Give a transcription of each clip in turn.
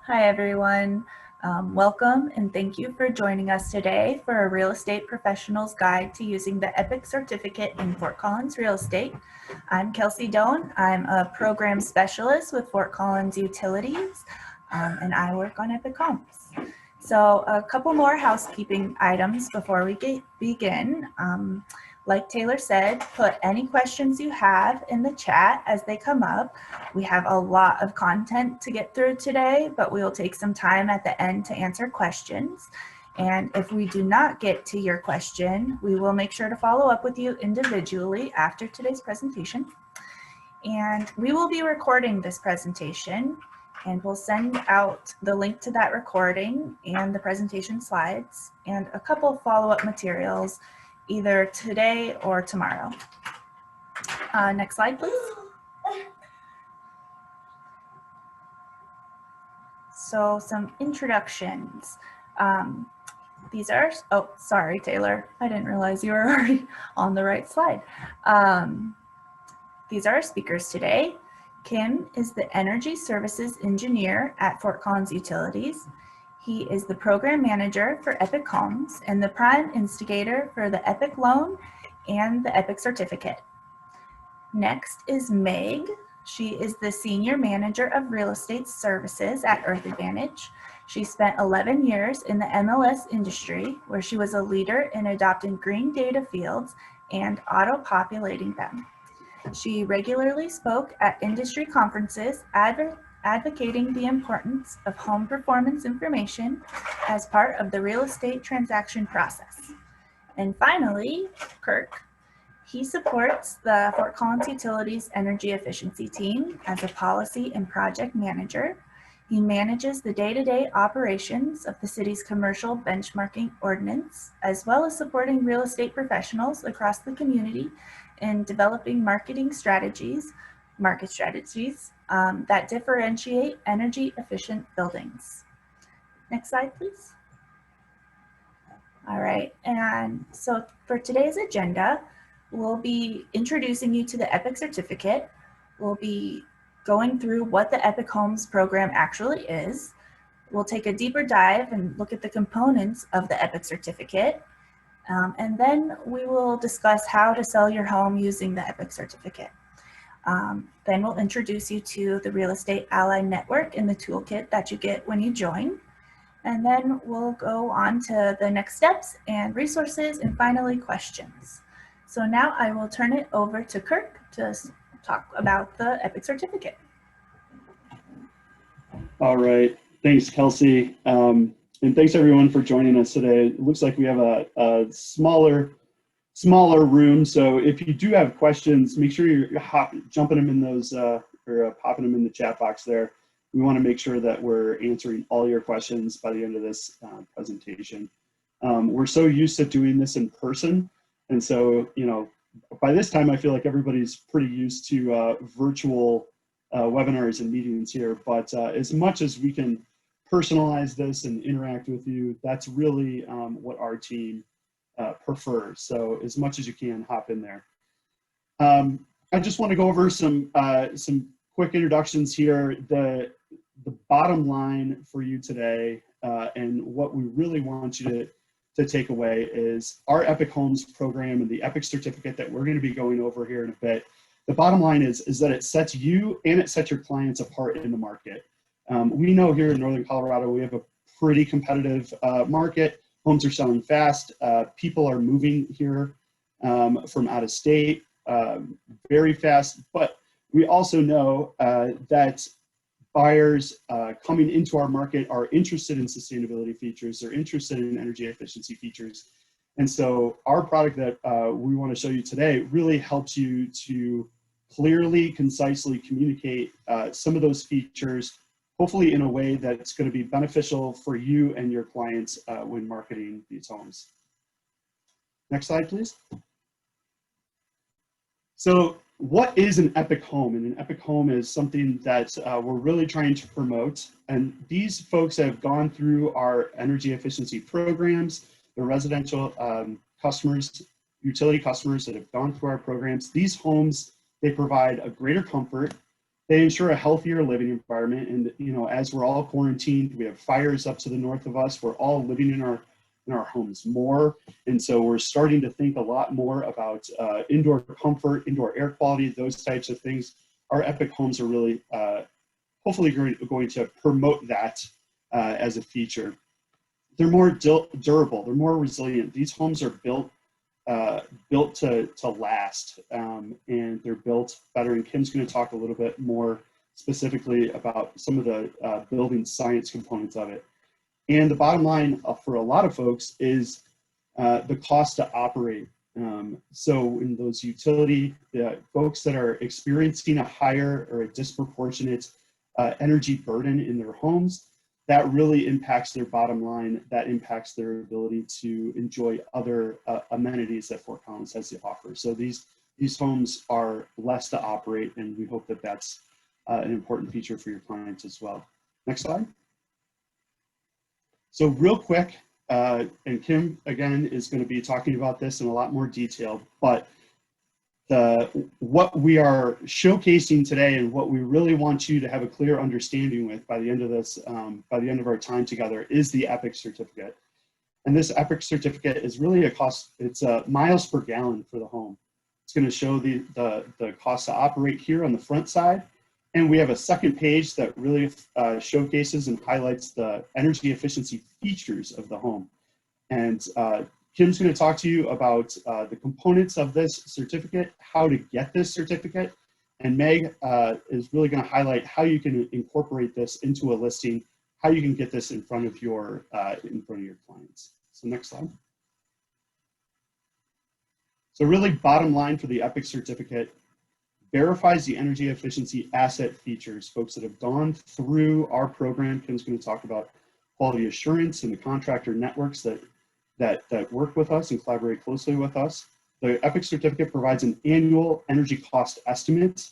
Hi, everyone. Welcome and thank you for joining us today for a Real Estate Professional's Guide to Using the EPIC Certificate in Fort Collins Real Estate. I'm Kelsey Doan. I'm a program specialist with Fort Collins Utilities, and I work on EPIC Homes. So a couple more housekeeping items before we begin. Like Taylor said, put any questions you have in the chat as they come up. We have a lot of content to get through today, but we will take some time at the end to answer questions. And if we do not get to your question, we will make sure to follow up with you individually after today's presentation. And we will be recording this presentation, and we'll send out the link to that recording and the presentation slides and a couple of follow-up materials either today or tomorrow. Next slide, please. So some introductions. These are, oh, sorry, Taylor. I didn't realize you were already on the right slide. These are our speakers today. Kim is the Energy Services Engineer at Fort Collins Utilities. He is the Program Manager for EPIC Homes and the prime instigator for the EPIC Loan and the EPIC Certificate. Next is Meg. She is the Senior Manager of Real Estate Services at Earth Advantage. She spent 11 years in the MLS industry, where she was a leader in adopting green data fields and auto-populating them. She regularly spoke at industry conferences, advocating the importance of home performance information as part of the real estate transaction process. And finally, Kirk. He supports the Fort Collins Utilities Energy Efficiency Team as a policy and project manager. He manages the day-to-day operations of the city's commercial benchmarking ordinance, as well as supporting real estate professionals across the community in developing market strategies that differentiate energy efficient buildings. Next slide, please. All right, and so for today's agenda, we'll be introducing you to the EPIC Certificate. We'll be going through what the EPIC Homes program actually is. We'll take a deeper dive and look at the components of the EPIC Certificate. And then we will discuss how to sell your home using the EPIC Certificate. Then we'll introduce you to the Real Estate Ally Network and the toolkit that you get when you join. And then we'll go on to the next steps and resources and finally questions. So now I will turn it over to Kirk to talk about the EPIC Certificate. All right, thanks Kelsey. And thanks everyone for joining us today. It looks like we have a smaller room. So if you do have questions, make sure you're jumping them in those or popping them in the chat box there. We want to make sure that we're answering all your questions by the end of this presentation. We're so used to doing this in person. And so, you know, by this time, I feel like everybody's pretty used to virtual webinars and meetings here. But as much as we can personalize this and interact with you, that's really what our team prefers. So as much as you can, hop in there. I just want to go over some quick introductions here. The bottom line for you today and what we really want you to take away is our EPIC Homes program and the EPIC Certificate that we're going to be going over here in a bit. The bottom line is that it sets you and it sets your clients apart in the market. We know here in Northern Colorado, we have a pretty competitive market. Homes are selling fast. People are moving here from out of state very fast. But we also know that buyers coming into our market are interested in sustainability features. They're interested in energy efficiency features. And so our product that we want to show you today really helps you to clearly, concisely communicate some of those features, hopefully in a way that's going to be beneficial for you and your clients when marketing these homes. Next slide, please. So what is an EPIC home? And an EPIC home is something that we're really trying to promote. And these folks have gone through our energy efficiency programs, the residential customers, utility customers that have gone through our programs. These homes, they provide a greater comfort, They ensure a healthier living environment. And, you know, as we're all quarantined, we have fires up to the north of us. We're all living in our homes more. And so we're starting to think a lot more about indoor comfort, indoor air quality, those types of things. Our Epic homes are really hopefully going to promote that as a feature. They're more durable, they're more resilient. These homes are built to last, and they're built better. And Kim's going to talk a little bit more specifically about some of the building science components of it. And the bottom line for a lot of folks is the cost to operate. So in those utility folks that are experiencing a higher or a disproportionate energy burden in their homes, that really impacts their bottom line. That impacts their ability to enjoy other amenities that Fort Collins has to offer. So these homes are less to operate, and we hope that that's an important feature for your clients as well. Next slide. So real quick, and Kim, again, is going to be talking about this in a lot more detail, but what we are showcasing today and what we really want you to have a clear understanding with by the end of this, by the end of our time together, is the EPIC certificate. And this EPIC certificate is really it's miles per gallon for the home. It's going to show the cost to operate here on the front side. And we have a second page that really showcases and highlights the energy efficiency features of the home. And Kim's going to talk to you about the components of this certificate, how to get this certificate, and Meg is really going to highlight how you can incorporate this into a listing, how you can get this in front of your clients. So next slide. So really, bottom line for the EPIC certificate, verifies the energy efficiency asset features. Folks that have gone through our program, Kim's going to talk about quality assurance and the contractor networks that work with us and collaborate closely with us. The EPIC certificate provides an annual energy cost estimate,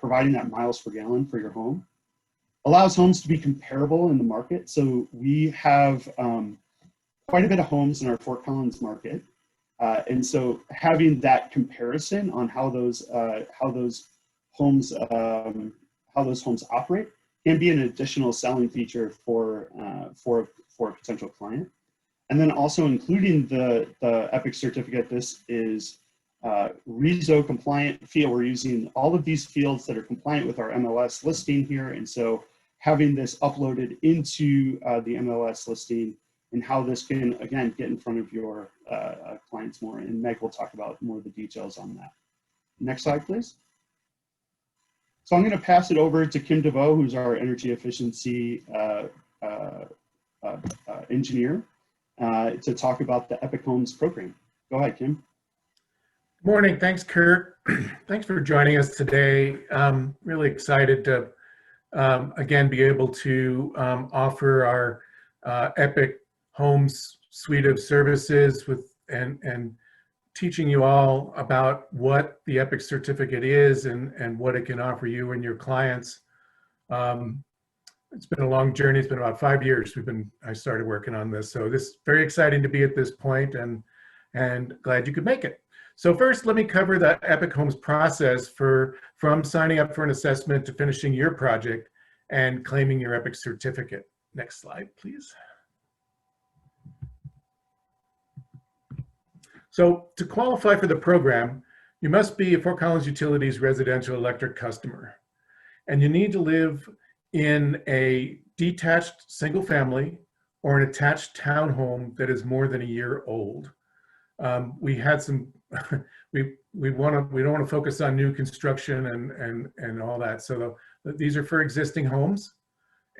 providing that miles per gallon for your home. Allows homes to be comparable in the market. So we have quite a bit of homes in our Fort Collins market. And so having that comparison on how those homes operate can be an additional selling feature for a potential client. And then also including the EPIC certificate, this is RESO compliant field. We're using all of these fields that are compliant with our MLS listing here. And so having this uploaded into the MLS listing and how this can, again, get in front of your clients more. And Meg will talk about more of the details on that. Next slide, please. So I'm going to pass it over to Kim DeVoe, who's our energy efficiency engineer, to talk about the Epic Homes program. Go ahead, Kim. Good morning. Thanks, Kurt. Thanks for joining us today. Really excited to, again, be able to offer our Epic Homes suite of services and teaching you all about what the EPIC certificate is and what it can offer you and your clients. It's been a long journey. It's been about 5 years I started working on this. So this is very exciting to be at this point and glad you could make it. So first, let me cover the Epic Homes process from signing up for an assessment to finishing your project and claiming your EPIC certificate. Next slide, please. So to qualify for the program, you must be a Fort Collins Utilities residential electric customer, and you need to live in a detached single family or an attached townhome that is more than a year old. We had some, we don't want to focus on new construction and all that. So these are for existing homes,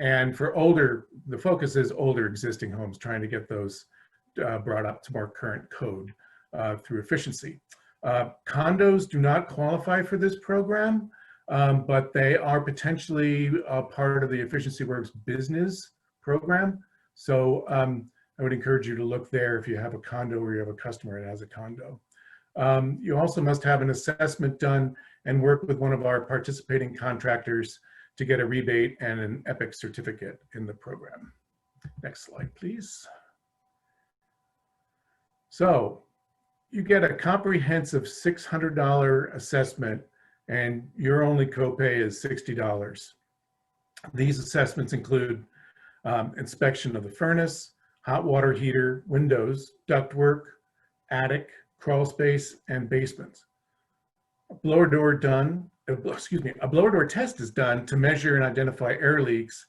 and for older, the focus is older existing homes, trying to get those brought up to more current code through efficiency. Condos do not qualify for this program, but they are potentially a part of the Efficiency Works business program. So I would encourage you to look there if you have a condo or you have a customer that has a condo. You also must have an assessment done and work with one of our participating contractors to get a rebate and an EPIC certificate in the program. Next slide, please. So you get a comprehensive $600 assessment and your only copay is $60. These assessments include inspection of the furnace, hot water heater, windows, ductwork, attic, crawl space, and basements. A blower door test is done to measure and identify air leaks,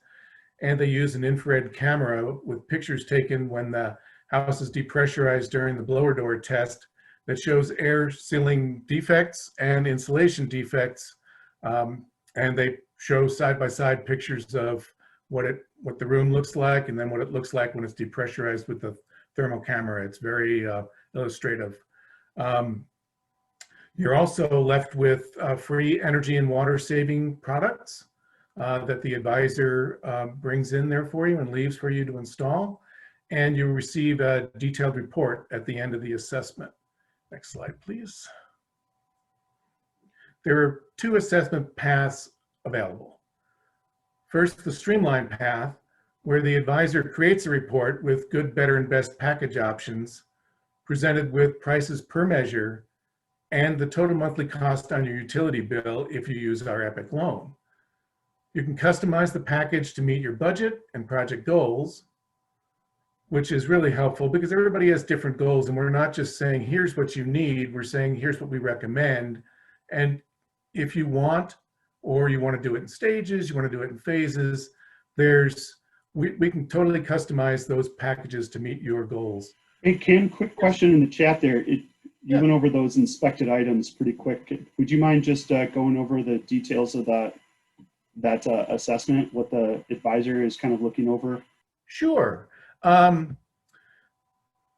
and they use an infrared camera with pictures taken when the house is depressurized during the blower door test that shows air sealing defects and insulation defects, and they show side-by-side pictures of what the room looks like and then what it looks like when it's depressurized with the thermal camera. It's very illustrative. You're also left with free energy and water saving products that the advisor brings in there for you and leaves for you to install. And you receive a detailed report at the end of the assessment. Next slide, please. There are 2 assessment paths available. First, the streamlined path, where the advisor creates a report with good, better, and best package options, presented with prices per measure, and the total monthly cost on your utility bill if you use our Epic loan. You can customize the package to meet your budget and project goals, which is really helpful because everybody has different goals, and we're not just saying, here's what you need, we're saying, here's what we recommend. And if you want, or you want to do it in stages, you want to do it in phases, we can totally customize those packages to meet your goals. Hey, Kim, quick question in the chat there. You went over those inspected items pretty quick. Would you mind just going over the details of that assessment, what the advisor is kind of looking over? Sure.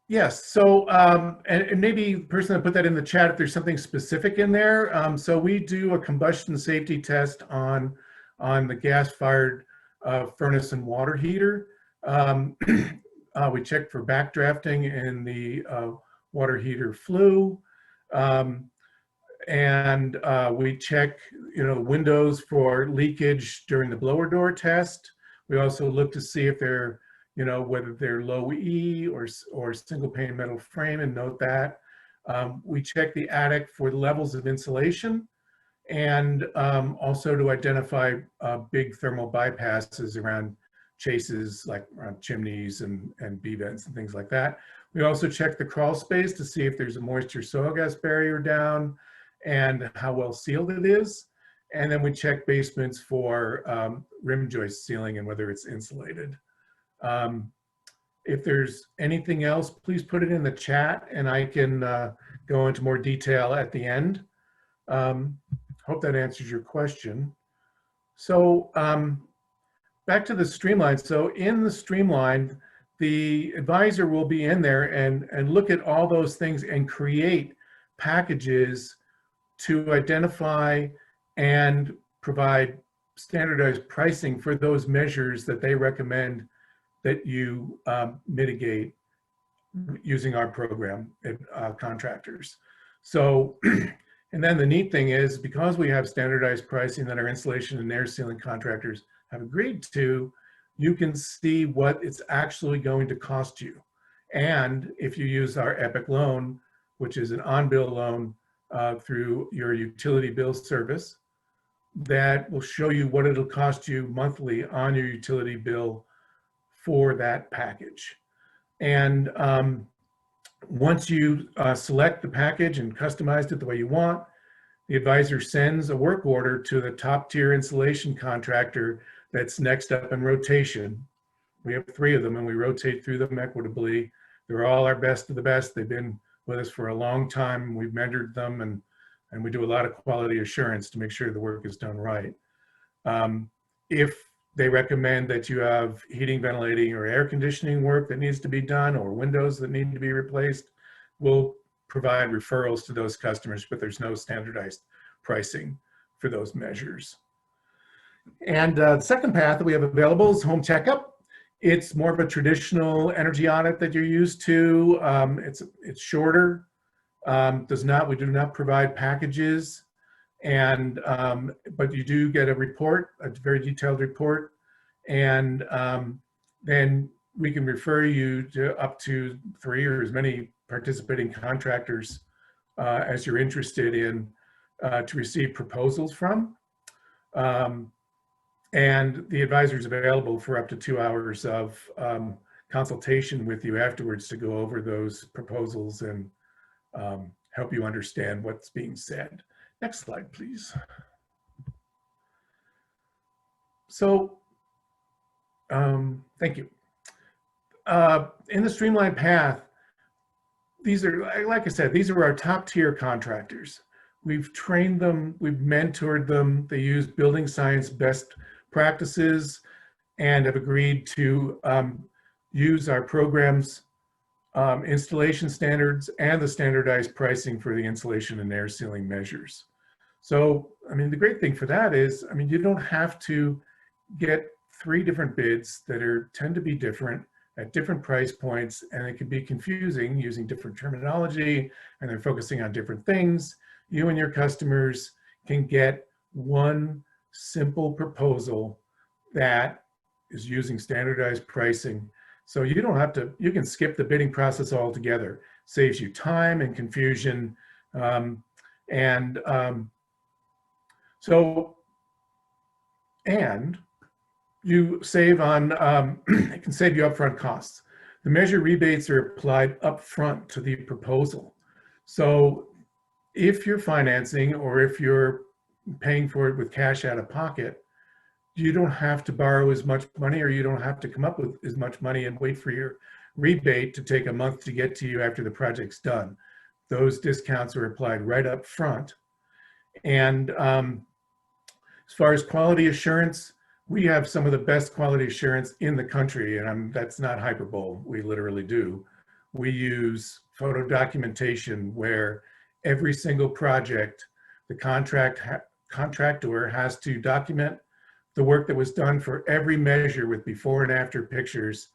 Yes, so, and maybe the person that put that in the chat, if there's something specific in there. So we do a combustion safety test on the gas-fired furnace and water heater. We check for backdrafting in the water heater flue. And we check, windows for leakage during the blower door test. We also look to see if they're, whether they're low E or single pane metal frame, and note that. We check the attic for the levels of insulation, and also to identify big thermal bypasses around chases, like around chimneys and B vents and things like that. We also check the crawl space to see if there's a moisture soil gas barrier down and how well sealed it is. And then we check basements for rim joist sealing and whether it's insulated. If there's anything else, please put it in the chat and I can go into more detail at the end. Hope that answers your question. So back to the streamline. So in the streamline, the advisor will be in there and look at all those things and create packages to identify and provide standardized pricing for those measures that they recommend that you mitigate using our program at contractors. So, and then the neat thing is, because we have standardized pricing that our insulation and air sealing contractors have agreed to, you can see what it's actually going to cost you. And if you use our Epic loan, which is an on-bill loan through your utility bill service, that will show you what it'll cost you monthly on your utility bill for that package. And once you select the package and customize it the way you want, the advisor sends a work order to the top tier insulation contractor that's next up in rotation. We have 3 of them and we rotate through them equitably. They're all our best of the best. They've been with us for a long time. We've measured them and we do a lot of quality assurance to make sure the work is done right. If they recommend that you have heating, ventilating, or air conditioning work that needs to be done, or windows that need to be replaced, we'll provide referrals to those customers, but there's no standardized pricing for those measures. And the second path that we have available is home checkup. It's more of a traditional energy audit that you're used to. It's shorter. We do not provide packages, and but you do get a report, a very detailed report, and then we can refer you to up to 3 or as many participating contractors as you're interested in. to receive proposals from. And the advisor is available for up to 2 hours of consultation with you afterwards to go over those proposals and help you understand what's being said. Next slide, please. So, thank you. In the Streamline Path, these are, like I said, these are our top tier contractors. We've trained them, we've mentored them. They use building science best practices and have agreed to use our program's installation standards and the standardized pricing for the insulation and air sealing measures. So, I mean, the great thing for that is, I mean, you don't have to get 3 different bids that tend to be different at different price points, and it can be confusing using different terminology, and they're focusing on different things. You and your customers can get one simple proposal that is using standardized pricing. So you don't have to, you can skip the bidding process altogether. Saves you time and confusion. And you save on, it can save you upfront costs. The measure rebates are applied upfront to the proposal. So if you're financing or if you're paying for it with cash out of pocket, you don't have to borrow as much money, or you don't have to come up with as much money and wait for your rebate to take a month to get to you after the project's done. Those discounts are applied right up front. And as far as quality assurance, we have some of the best quality assurance in the country, and that's not hyperbole, we literally do. We use photo documentation where every single project, the contractor has to document the work that was done for every measure with before and after pictures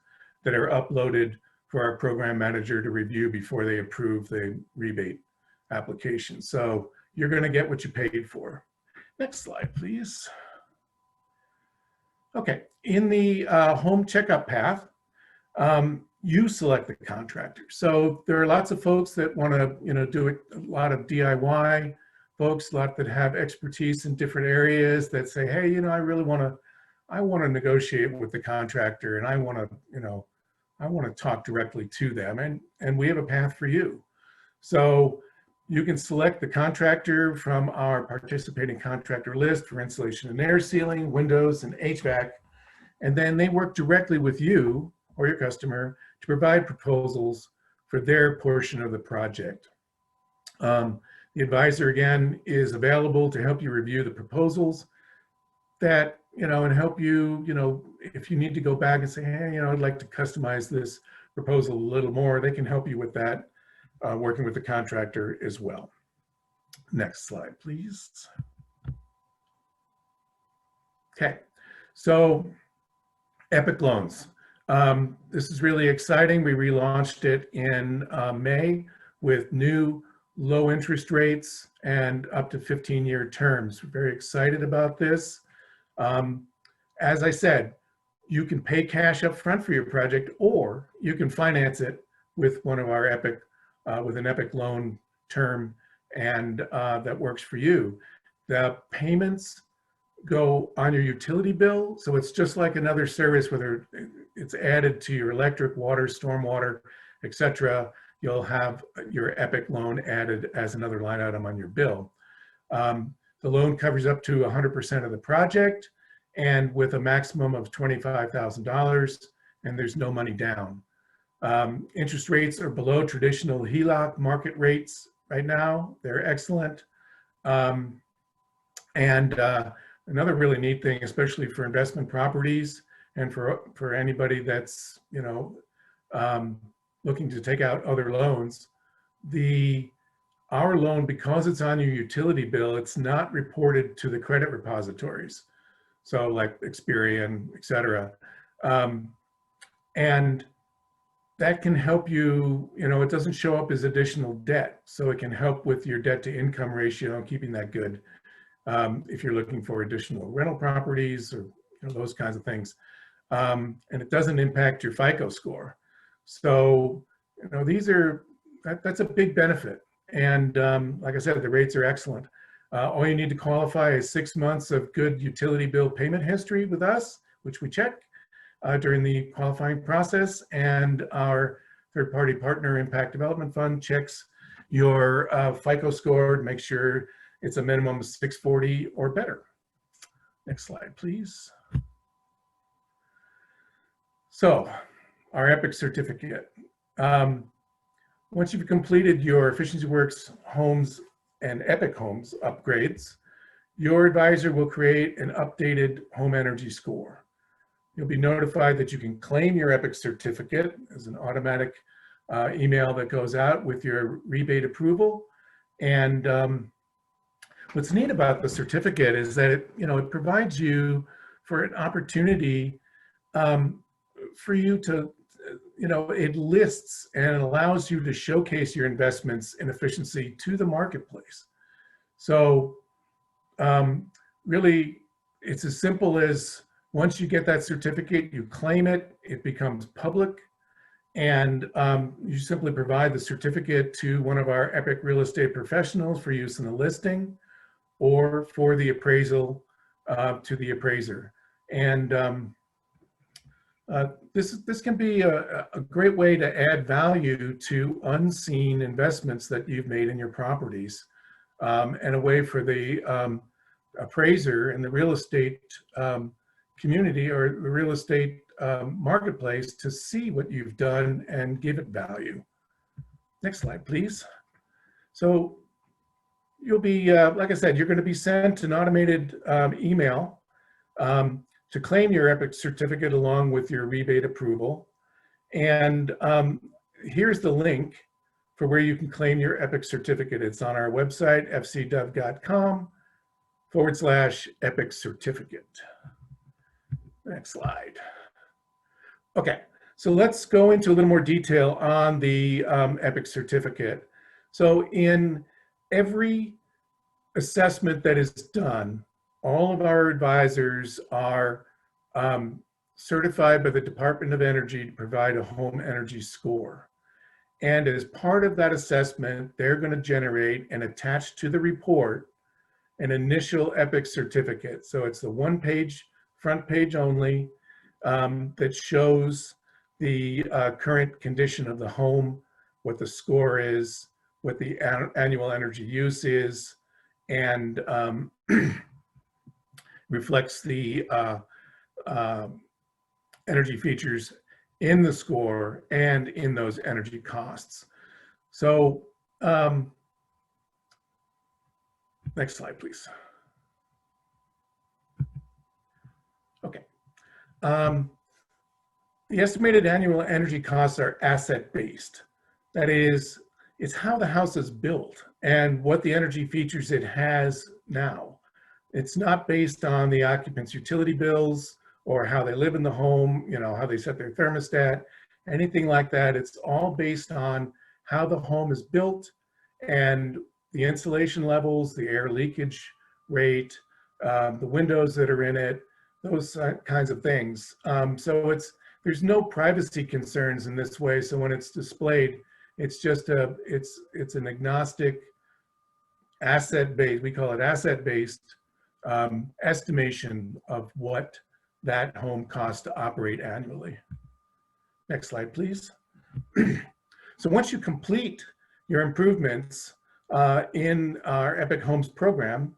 that are uploaded for our program manager to review before they approve the rebate application. So you're going to get what you paid for. Next slide, please. Okay, in the home checkup path, you select the contractor. So there are lots of folks that want to, do it, a lot of DIY folks, a lot that have expertise in different areas that say, hey, I really want to negotiate with the contractor, and I want to talk directly to them, and we have a path for you. So you can select the contractor from our participating contractor list for insulation and air sealing, windows, and HVAC, and then they work directly with you or your customer to provide proposals for their portion of the project. The advisor, again, is available to help you review the proposals that, and help you, if you need to go back and say, hey, I'd like to customize this proposal a little more, they can help you with that, working with the contractor as well. Next slide, please. Okay, so Epic Loans. This is really exciting. We relaunched it in May with new low interest rates and up to 15-year terms. We're very excited about this. As I said, you can pay cash up front for your project, or you can finance it with one of our Epic, with an Epic loan term, and that works for you. The payments go on your utility bill, so it's just like another service, whether it's added to your electric, water, stormwater, etc. You'll have your Epic loan added as another line item on your bill. The loan covers up to 100% of the project, and with a maximum of $25,000, and there's no money down. Interest rates are below traditional HELOC market rates right now. They're excellent. Another really neat thing, especially for investment properties and for anybody that's, looking to take out other loans, our loan, because it's on your utility bill, it's not reported to the credit repositories. So like Experian, et cetera. And that can help you, it doesn't show up as additional debt. So it can help with your debt to income ratio and keeping that good if you're looking for additional rental properties or those kinds of things. And it doesn't impact your FICO score. So, that's a big benefit. And like I said, the rates are excellent. All you need to qualify is 6 months of good utility bill payment history with us, which we check during the qualifying process, and our third-party partner Impact Development Fund checks your FICO score to make sure it's a minimum of 640 or better. Next slide, please. So, our EPIC certificate. Once you've completed your Efficiency Works Homes and EPIC Homes upgrades, your advisor will create an updated home energy score. You'll be notified that you can claim your EPIC certificate as an automatic email that goes out with your rebate approval. And what's neat about the certificate is that it provides you for an opportunity for you to, it lists and it allows you to showcase your investments in efficiency to the marketplace. So really, it's as simple as once you get that certificate, you claim it, it becomes public, and you simply provide the certificate to one of our EPIC real estate professionals for use in the listing or for the appraisal to the appraiser. And this can be a great way to add value to unseen investments that you've made in your properties, and a way for the appraiser and the real estate community or the real estate marketplace to see what you've done and give it value. Next slide, please. So you'll be, like I said, you're going to be sent an automated email to claim your EPIC certificate along with your rebate approval. And here's the link for where you can claim your EPIC certificate. It's on our website, fcdov.com/EPIC certificate. Next slide. Okay, so let's go into a little more detail on the EPIC certificate. So in every assessment that is done, all of our advisors are certified by the Department of Energy to provide a home energy score. And as part of that assessment, they're going to generate and attach to the report an initial EPIC certificate. So it's the one-page, front page only, that shows the current condition of the home, what the score is, what the annual energy use is, and reflects the energy features in the score and in those energy costs. So next slide, please. Okay. The estimated annual energy costs are asset-based. That is, it's how the house is built and what the energy features it has now. It's not based on the occupant's utility bills or how they live in the home, how they set their thermostat, anything like that. It's all based on how the home is built and the insulation levels, the air leakage rate, the windows that are in it, those kinds of things. So there's no privacy concerns in this way. So when it's displayed, it's just it's an agnostic asset-based, we call it asset-based estimation of what that home costs to operate annually. Next slide, please. So once you complete your improvements in our EPIC Homes program,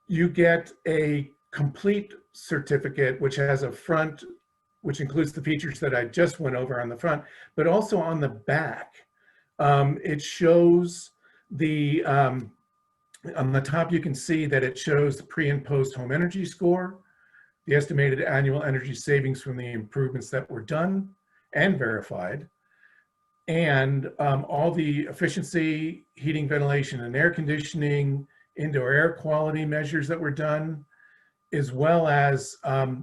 you get a complete certificate, which has a front, which includes the features that I just went over on the front, but also on the back. It shows the, on the top you can see that it shows the pre and post home energy score, the estimated annual energy savings from the improvements that were done and verified, and all the efficiency, heating, ventilation, and air conditioning, indoor air quality measures that were done, as well as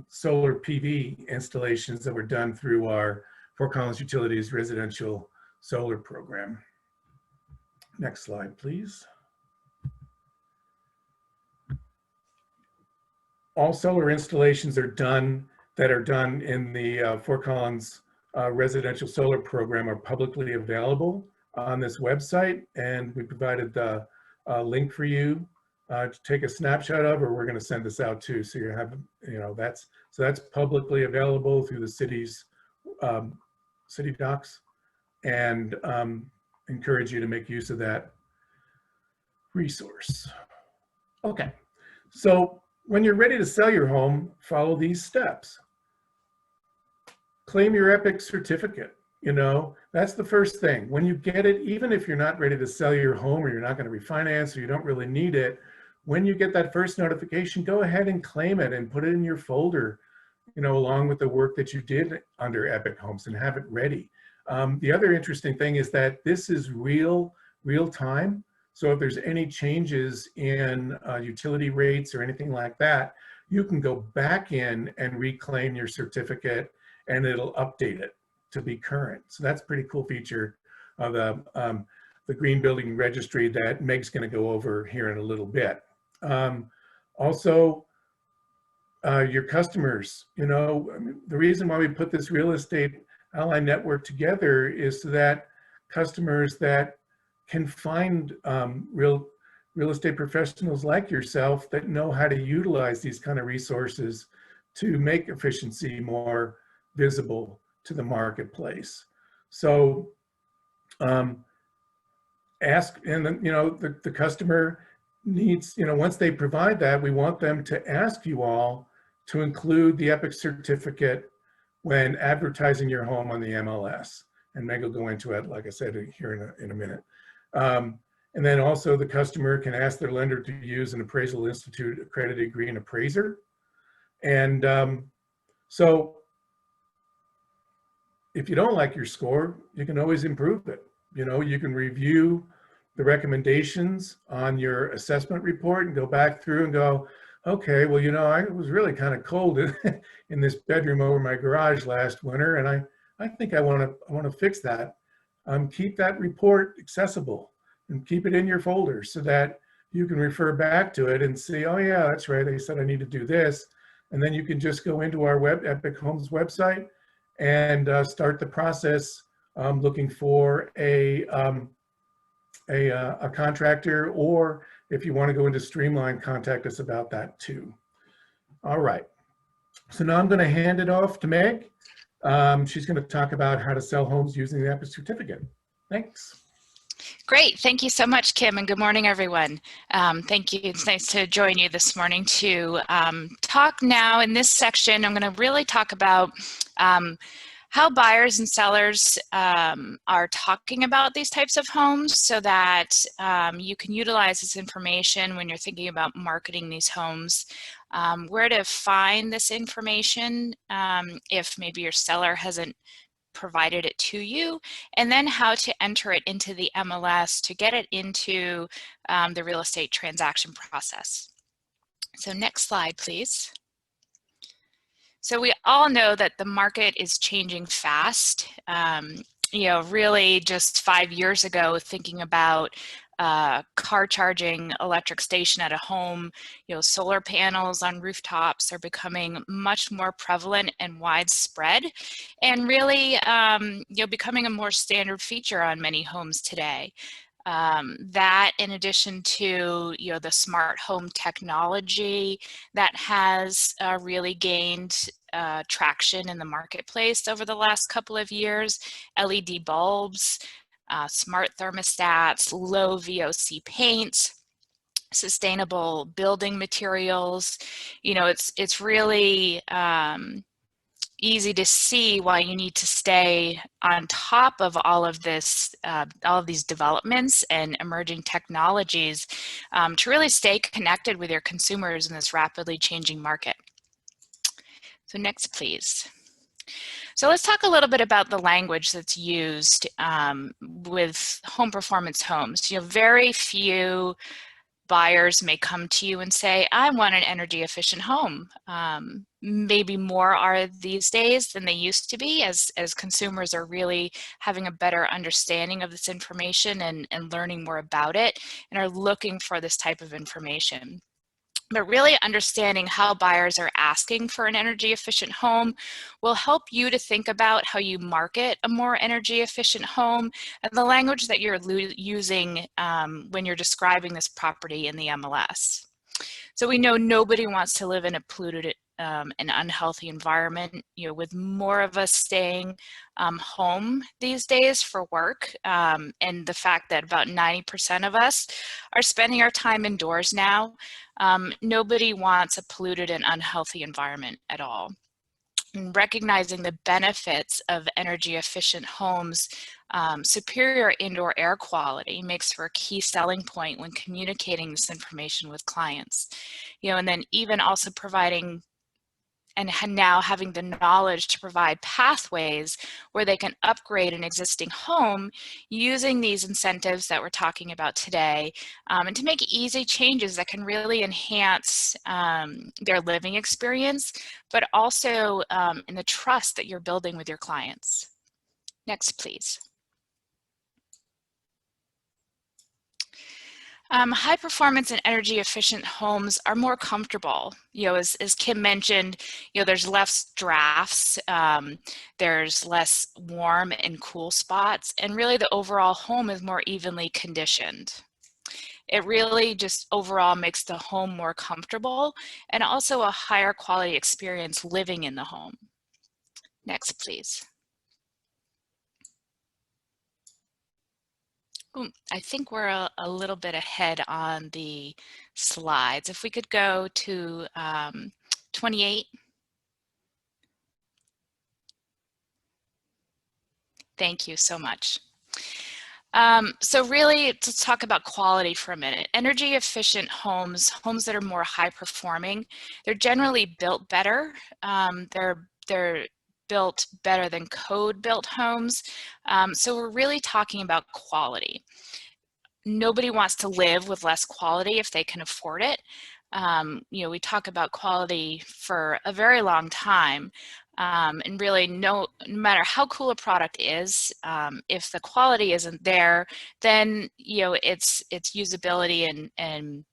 solar PV installations that were done through our Fort Collins Utilities residential solar program. Next slide, please. All solar installations that are done in the Fort Collins residential solar program are publicly available on this website, and we provided the link for you to take a snapshot of, or we're going to send this out too. So you have, that's publicly available through the city's city docs, and encourage you to make use of that resource. Okay, so when you're ready to sell your home, follow these steps. Claim your EPIC certificate. That's the first thing. When you get it, even if you're not ready to sell your home, or you're not going to refinance, or you don't really need it, when you get that first notification, go ahead and claim it and put it in your folder, along with the work that you did under Epic Homes, and have it ready. The other interesting thing is that this is real time. So if there's any changes in utility rates or anything like that, you can go back in and reclaim your certificate, and it'll update it to be current. So that's a pretty cool feature of the Green Building Registry that Meg's going to go over here in a little bit. Also, your customers, the reason why we put this Real Estate Ally Network together is so that customers that can find real estate professionals like yourself that know how to utilize these kind of resources to make efficiency more visible to the marketplace. So ask, and then, the customer needs, once they provide that, we want them to ask you all to include the EPIC certificate when advertising your home on the MLS. And Meg will go into it, like I said, here in a minute. And then also the customer can ask their lender to use an Appraisal Institute accredited green appraiser. And so if you don't like your score, you can always improve it. You can review the recommendations on your assessment report and go back through and go, okay, well, I was really kind of cold in this bedroom over my garage last winter, and I think I want to fix that. Keep that report accessible and keep it in your folder so that you can refer back to it and see, oh yeah, that's right, they said I need to do this. And then you can just go into our Epic Homes website and start the process looking for a contractor, or if you want to go into Streamline, contact us about that too. All right, so now I'm going to hand it off to Meg. She's going to talk about how to sell homes using the EPIC certificate. Thanks. Great. Thank you so much, Kim, and good morning, everyone. Thank you. It's nice to join you this morning to talk now. In this section, I'm going to really talk about how buyers and sellers are talking about these types of homes so that you can utilize this information when you're thinking about marketing these homes, where to find this information if maybe your seller hasn't provided it to you, and then how to enter it into the MLS to get it into the real estate transaction process. So next slide, please. So we all know that the market is changing fast. Really just 5 years ago, thinking about car charging electric station at a home, solar panels on rooftops are becoming much more prevalent and widespread, and really, becoming a more standard feature on many homes today. That, in addition to the smart home technology that has really gained traction in the marketplace over the last couple of years, LED bulbs, smart thermostats, low VOC paint, sustainable building materials. It's really easy to see why you need to stay on top of all of this, all of these developments and emerging technologies to really stay connected with your consumers in this rapidly changing market. So next, please. So let's talk a little bit about the language that's used with home performance homes. Very few buyers may come to you and say, I want an energy efficient home. Maybe more are these days than they used to be, as consumers are really having a better understanding of this information and learning more about it and are looking for this type of information. But really understanding how buyers are asking for an energy efficient home will help you to think about how you market a more energy efficient home and the language that you're using when you're describing this property in the MLS. So we know nobody wants to live in a polluted and unhealthy environment, with more of us staying home these days for work, and the fact that about 90% of us are spending our time indoors now. Nobody wants a polluted and unhealthy environment at all. And recognizing the benefits of energy efficient homes, superior indoor air quality makes for a key selling point when communicating this information with clients. And then even also providing and now having the knowledge to provide pathways where they can upgrade an existing home using these incentives that we're talking about today, and to make easy changes that can really enhance their living experience, but also in the trust that you're building with your clients. Next, please. High performance and energy efficient homes are more comfortable. As Kim mentioned, there's less drafts, there's less warm and cool spots, and really the overall home is more evenly conditioned. It really just overall makes the home more comfortable and also a higher quality experience living in the home. Next, please. I think we're a little bit ahead on the slides. If we could go to 28. Thank you so much. So really, let's talk about quality for a minute. Energy efficient homes that are more high performing, they're generally built better. They're built better than code built homes. So we're really talking about quality. Nobody wants to live with less quality if they can afford it. We talk about quality for a very long time, and really no matter how cool a product is, if the quality isn't there, then its usability and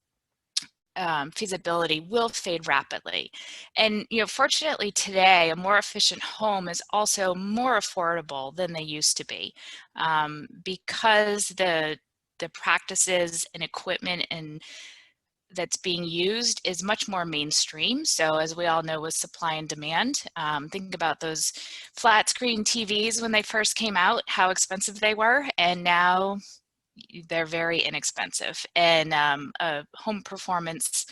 feasibility will fade rapidly. And fortunately today, a more efficient home is also more affordable than they used to be, because the practices and equipment and that's being used is much more mainstream. So as we all know with supply and demand, think about those flat screen TVs when they first came out, how expensive they were, and now they're very inexpensive. And home performance,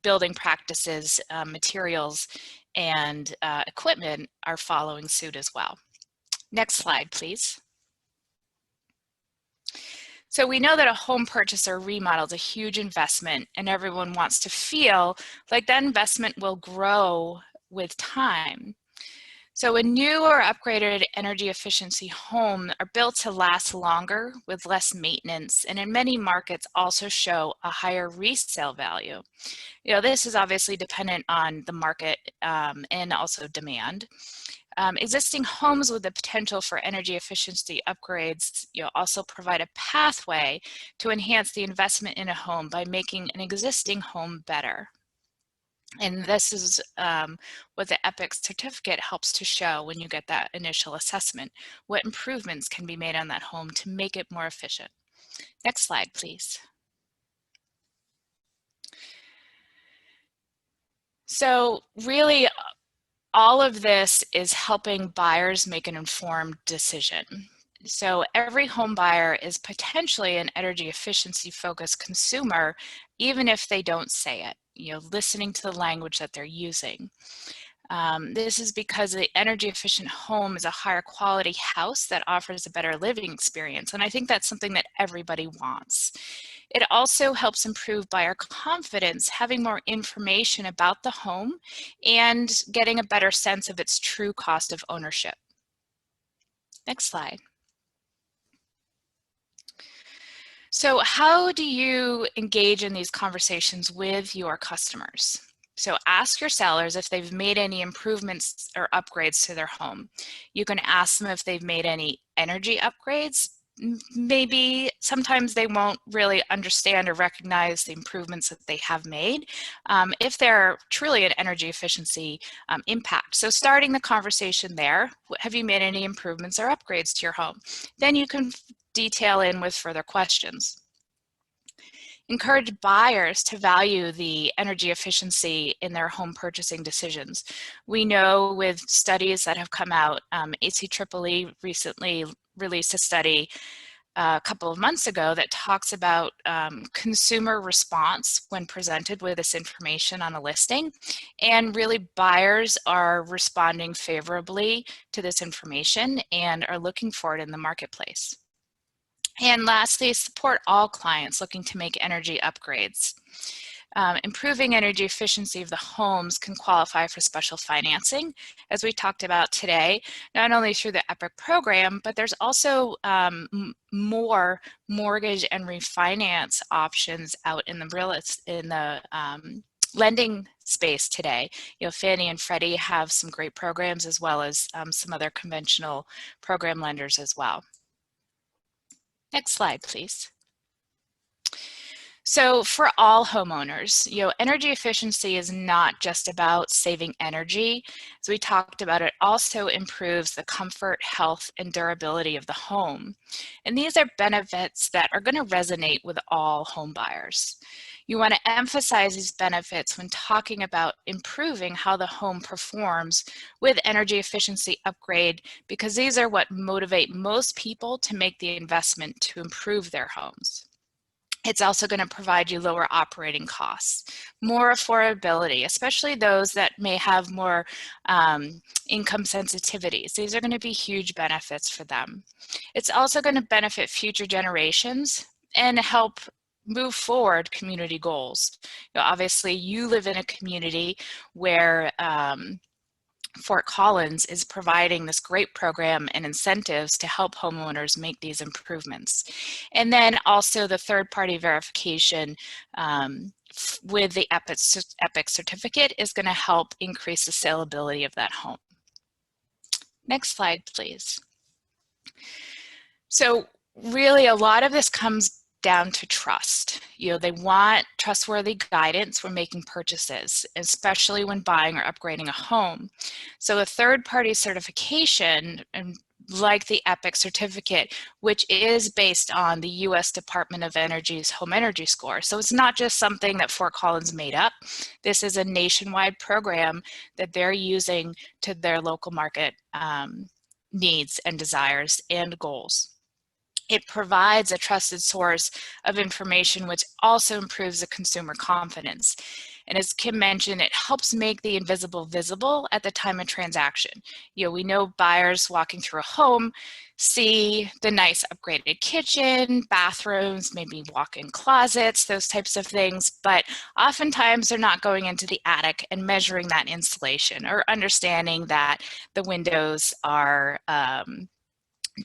building practices, materials, and equipment are following suit as well. Next slide, please. So we know that a home purchase or remodel is a huge investment, and everyone wants to feel like that investment will grow with time. So a new or upgraded energy efficiency home are built to last longer with less maintenance, and in many markets also show a higher resale value. This is obviously dependent on the market and also demand. Existing homes with the potential for energy efficiency upgrades also provide a pathway to enhance the investment in a home by making an existing home better. And this is what the EPIC certificate helps to show when you get that initial assessment, what improvements can be made on that home to make it more efficient. Next slide, please. So really, all of this is helping buyers make an informed decision. So every home buyer is potentially an energy efficiency focused consumer, even if they don't say it, listening to the language that they're using. This is because the energy efficient home is a higher quality house that offers a better living experience. And I think that's something that everybody wants. It also helps improve buyer confidence, having more information about the home and getting a better sense of its true cost of ownership. Next slide. So how do you engage in these conversations with your customers? So ask your sellers if they've made any improvements or upgrades to their home. You can ask them if they've made any energy upgrades, maybe sometimes they won't really understand or recognize the improvements that they have made if they're truly an energy efficiency impact. So starting the conversation there, have you made any improvements or upgrades to your home? Then you can detail in with further questions. Encourage buyers to value the energy efficiency in their home purchasing decisions. We know with studies that have come out, ACEEE recently released a study a couple of months ago that talks about consumer response when presented with this information on a listing. And really buyers are responding favorably to this information and are looking for it in the marketplace. And lastly, support all clients looking to make energy upgrades. Improving energy efficiency of the homes can qualify for special financing, as we talked about today, not only through the EPIC program, but there's also more mortgage and refinance options out in the lending space today. You know, Fannie and Freddie have some great programs, as well as some other conventional program lenders as well. Next slide, please. So for all homeowners, you know, energy efficiency is not just about saving energy. As we talked about, it also improves the comfort, health, and durability of the home. And these are benefits that are going to resonate with all home buyers. You want to emphasize these benefits when talking about improving how the home performs with energy efficiency upgrade, because these are what motivate most people to make the investment to improve their homes. It's also going to provide you lower operating costs, more affordability, especially those that may have more income sensitivities. These are going to be huge benefits for them. It's also going to benefit future generations and help move forward community goals. You know, obviously, you live in a community where Fort Collins is providing this great program and incentives to help homeowners make these improvements. And then also the third-party verification with the EPIC certificate is going to help increase the saleability of that home. Next slide, please. So really a lot of this comes down to trust. You know, they want trustworthy guidance when making purchases, especially when buying or upgrading a home. So a third-party certification, and like the EPIC certificate, which is based on the U.S. Department of Energy's Home Energy Score. So it's not just something that Fort Collins made up. This is a nationwide program that they're using to their local market needs and desires and goals. It provides a trusted source of information, which also improves the consumer confidence. And as Kim mentioned, it helps make the invisible visible at the time of transaction. You know, we know buyers walking through a home see the nice upgraded kitchen, bathrooms, maybe walk-in closets, those types of things, but oftentimes they're not going into the attic and measuring that insulation or understanding that the windows are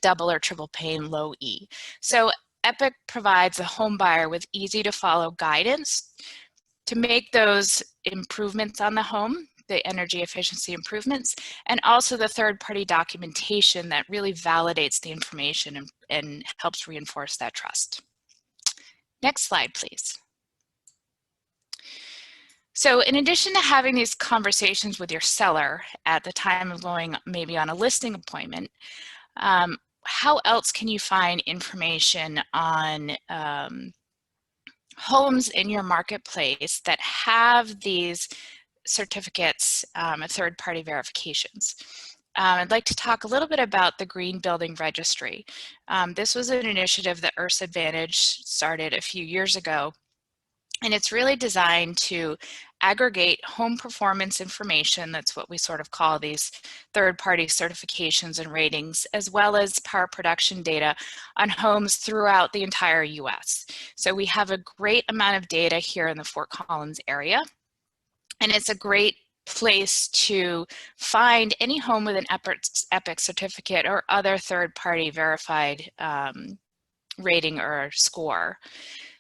double or triple pane low E. So EPIC provides a home buyer with easy to follow guidance to make those improvements on the home, the energy efficiency improvements, and also the third-party documentation that really validates the information and helps reinforce that trust. Next slide, please. So in addition to having these conversations with your seller at the time of going maybe on a listing appointment, how else can you find information on homes in your marketplace that have these certificates, third-party verifications? I'd like to talk a little bit about the Green Building Registry. This was an initiative that Earth Advantage started a few years ago, and it's really designed to aggregate home performance information, that's what we sort of call these third-party certifications and ratings, as well as power production data on homes throughout the entire US. So we have a great amount of data here in the Fort Collins area, and it's a great place to find any home with an EPIC certificate or other third-party verified rating or score.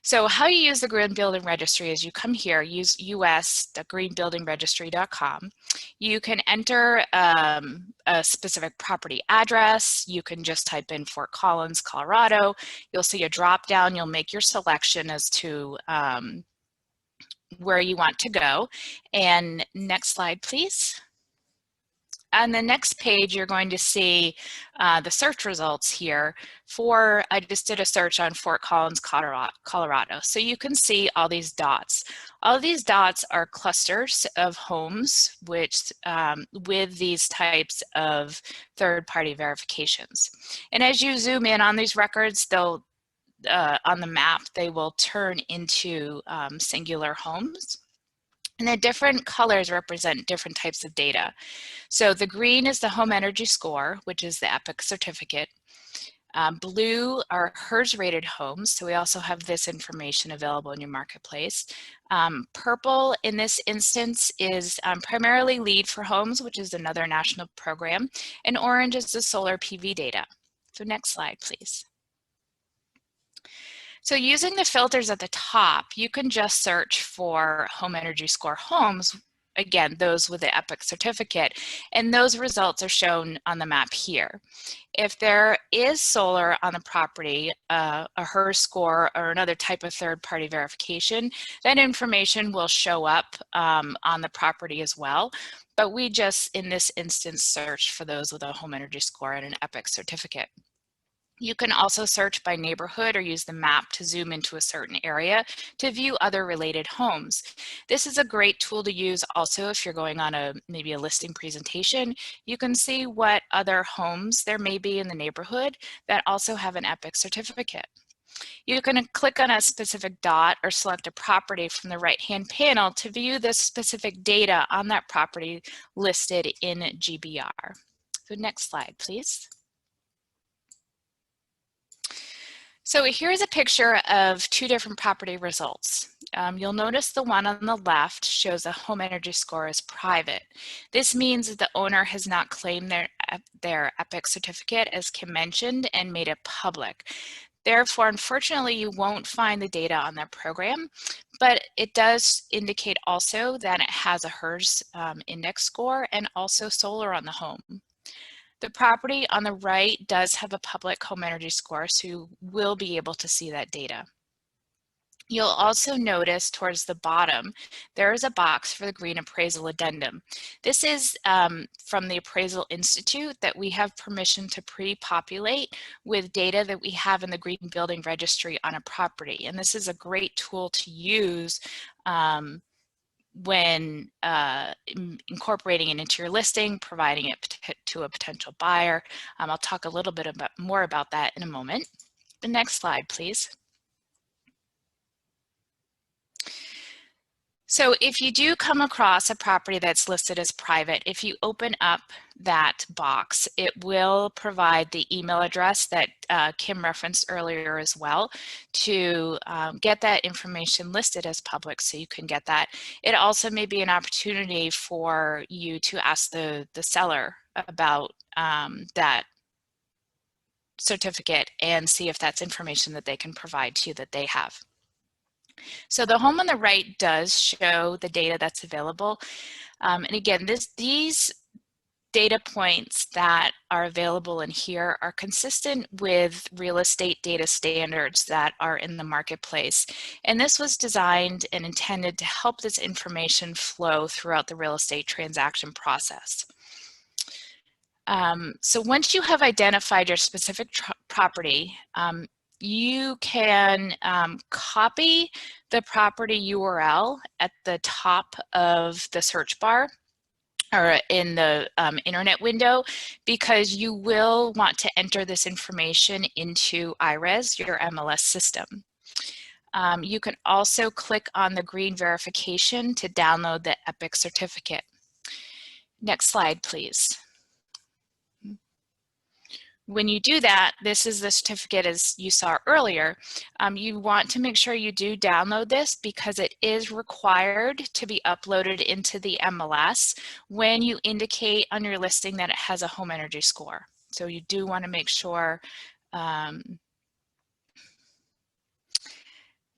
So how you use the Green Building Registry is you come here, use us.greenbuildingregistry.com. You can enter a specific property address. You can just type in Fort Collins, Colorado. You'll see a drop down. You'll make your selection as to where you want to go. And next slide, please. On the next page, you're going to see the search results here for, I just did a search on Fort Collins, Colorado. So you can see all these dots. All of these dots are clusters of homes which, with these types of third-party verifications. And as you zoom in on these records, they'll, on the map, they will turn into singular homes. And the different colors represent different types of data. So the green is the home energy score, which is the EPIC certificate. Blue are HERS rated homes. So we also have this information available in your marketplace. Purple in this instance is primarily LEED for homes, which is another national program. And orange is the solar PV data. So next slide, please. So using the filters at the top, you can just search for home energy score homes, again, those with the EPIC certificate, and those results are shown on the map here. If there is solar on the property, a HERS score or another type of third-party verification, that information will show up on the property as well. But we just, in this instance, search for those with a home energy score and an EPIC certificate. You can also search by neighborhood or use the map to zoom into a certain area to view other related homes. This is a great tool to use also if you're going on maybe a listing presentation. You can see what other homes there may be in the neighborhood that also have an EPIC certificate. You can click on a specific dot or select a property from the right-hand panel to view the specific data on that property listed in GBR. So next slide, please. So here's a picture of two different property results. You'll notice the one on the left shows a home energy score as private. This means that the owner has not claimed their EPIC certificate, as Kim mentioned, and made it public. Therefore, unfortunately, you won't find the data on that program, but it does indicate also that it has a HERS index score and also solar on the home. The property on the right does have a public home energy score, so you will be able to see that data. You'll also notice towards the bottom, there is a box for the Green Appraisal Addendum. This is from the Appraisal Institute that we have permission to pre-populate with data that we have in the Green Building Registry on a property. And this is a great tool to use when incorporating it into your listing, providing it to a potential buyer. I'll talk a little bit more about that in a moment. The next slide, please. So if you do come across a property that's listed as private, if you open up that box, it will provide the email address that Kim referenced earlier as well to get that information listed as public so you can get that. It also may be an opportunity for you to ask the seller about that certificate and see if that's information that they can provide to you that they have. So the home on the right does show the data that's available. And again, these data points that are available in here are consistent with real estate data standards that are in the marketplace. And this was designed and intended to help this information flow throughout the real estate transaction process. So once you have identified your specific property, you can copy the property URL at the top of the search bar or in the internet window, because you will want to enter this information into IRES, your MLS system. You can also click on the green verification to download the EPIC certificate. Next slide, please. When you do that, this is the certificate as you saw earlier. You want to make sure you do download this because it is required to be uploaded into the MLS when you indicate on your listing that it has a home energy score. So you do want to make sure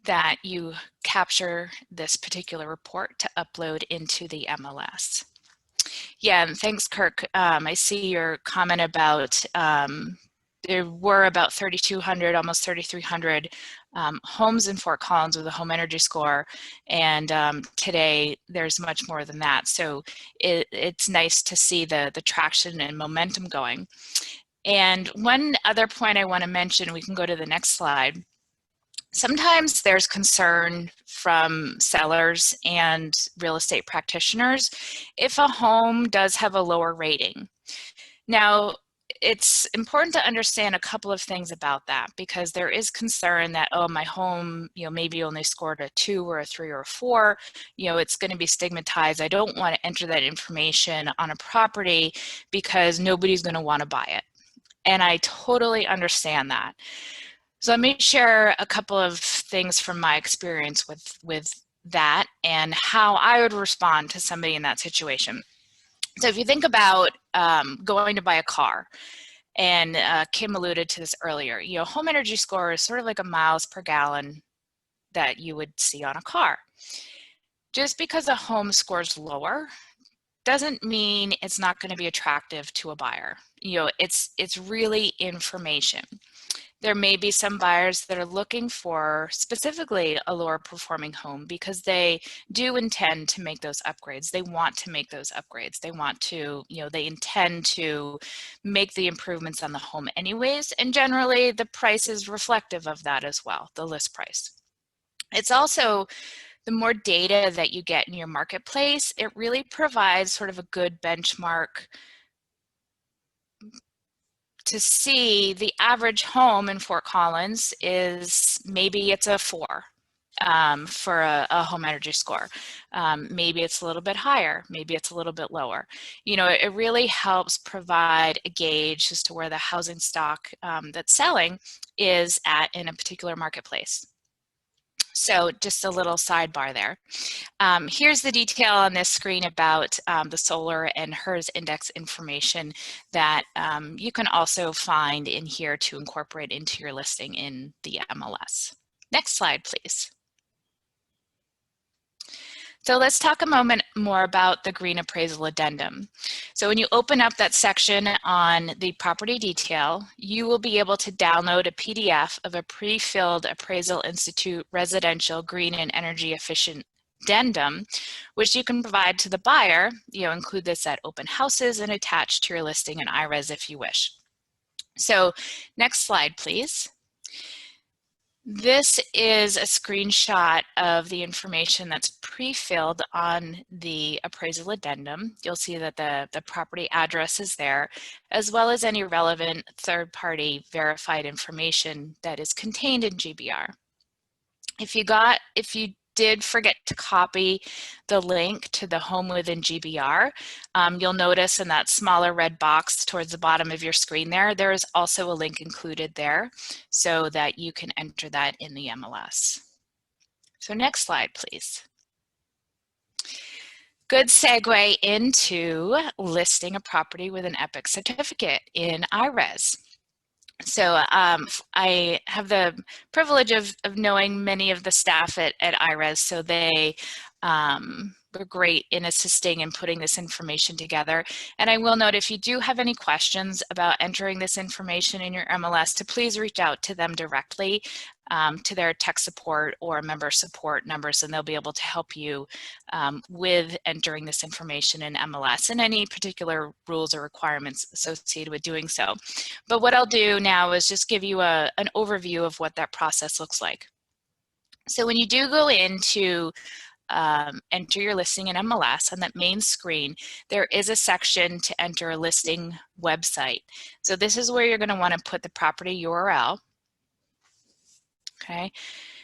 that you capture this particular report to upload into the MLS. Yeah, and thanks, Kirk. I see your comment about there were about 3,200, almost 3,300 homes in Fort Collins with a home energy score, and today there's much more than that. So it's nice to see the traction and momentum going. And one other point I want to mention, we can go to the next slide. Sometimes there's concern from sellers and real estate practitioners if a home does have a lower rating. Now, it's important to understand a couple of things about that, because there is concern that, oh, my home, maybe only scored a 2 or a 3 or a 4, it's going to be stigmatized. I don't want to enter that information on a property because nobody's going to want to buy it. And I totally understand that. So let me share a couple of things from my experience with that and how I would respond to somebody in that situation. So if you think about going to buy a car, and Kim alluded to this earlier, home energy score is sort of like a miles per gallon that you would see on a car. Just because a home scores lower doesn't mean it's not going to be attractive to a buyer. It's really information. There may be some buyers that are looking for specifically a lower performing home because they do intend to make those upgrades. They want to make those upgrades. They want to, they intend to make the improvements on the home anyways. And generally the price is reflective of that as well, the list price. It's also, the more data that you get in your marketplace, it really provides sort of a good benchmark to see the average home in Fort Collins is maybe it's a 4 for a home energy score. Maybe it's a little bit higher, maybe it's a little bit lower. It really helps provide a gauge as to where the housing stock that's selling is at in a particular marketplace. So just a little sidebar there. Here's the detail on this screen about the solar and HERS index information that you can also find in here to incorporate into your listing in the MLS. Next slide, please. So let's talk a moment more about the Green Appraisal Addendum. So when you open up that section on the property detail, you will be able to download a PDF of a pre-filled Appraisal Institute residential green and energy efficient addendum, which you can provide to the buyer. Include this at open houses and attach to your listing in IRES if you wish. So next slide, please. This is a screenshot of the information that's pre-filled on the appraisal addendum. You'll see that the property address is there, as well as any relevant third-party verified information that is contained in GBR. If you did forget to copy the link to the Home Within GBR, you'll notice in that smaller red box towards the bottom of your screen there is also a link included there so that you can enter that in the MLS. So next slide, please. Good segue into listing a property with an EPIC certificate in IRES. So I have the privilege of knowing many of the staff at IRES, so they were great in assisting in putting this information together. And I will note, if you do have any questions about entering this information in your MLS, to please reach out to them directly, to their tech support or member support numbers, and they'll be able to help you with entering this information in MLS and any particular rules or requirements associated with doing so. But what I'll do now is just give you an overview of what that process looks like. So when you do go into enter your listing in MLS, on that main screen, there is a section to enter a listing website. So this is where you're going to want to put the property URL. Okay,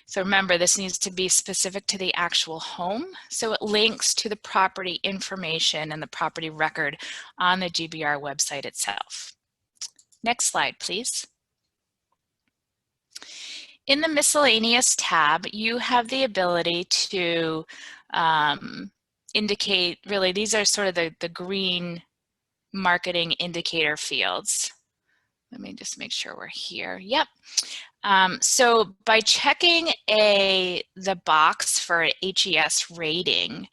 so remember, this needs to be specific to the actual home, so it links to the property information and the property record on the GBR website itself. Next slide, please. In the miscellaneous tab, you have the ability to indicate, really, these are sort of the green marketing indicator fields. Let me just make sure we're here. Yep. So by checking the box for an HES rating,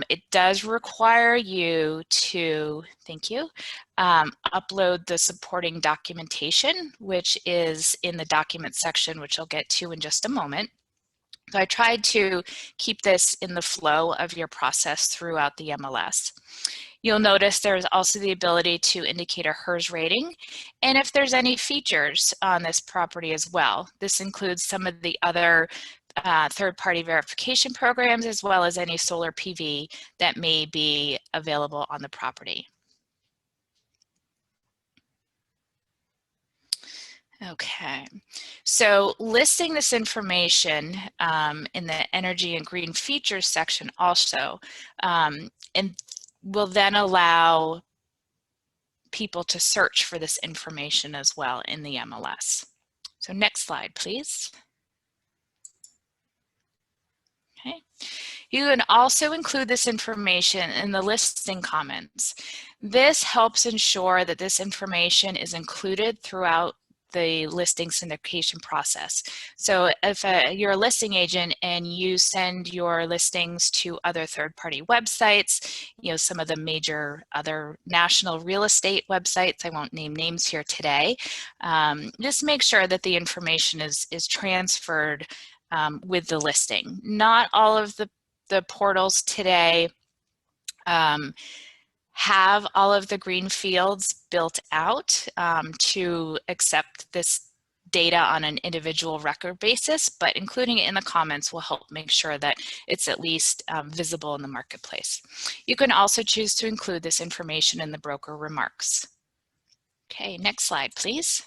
it does require you to, thank you, upload the supporting documentation, which is in the document section, which I'll get to in just a moment. So I tried to keep this in the flow of your process throughout the MLS. You'll notice there's also the ability to indicate a HERS rating, and if there's any features on this property as well. This includes some of the other third-party verification programs, as well as any solar PV that may be available on the property. Okay, so listing this information in the energy and green features section also, and will then allow people to search for this information as well in the MLS. So next slide, please. Okay. You can also include this information in the listing comments. This helps ensure that this information is included throughout the listing syndication process. So if you're a listing agent and you send your listings to other third-party websites, you know, some of the major other national real estate websites, I won't name names here today, just make sure that the information is transferred with the listing. Not all of the portals today have all of the green fields built out to accept this data on an individual record basis, but including it in the comments will help make sure that it's at least visible in the marketplace. You can also choose to include this information in the broker remarks. Okay, next slide, please.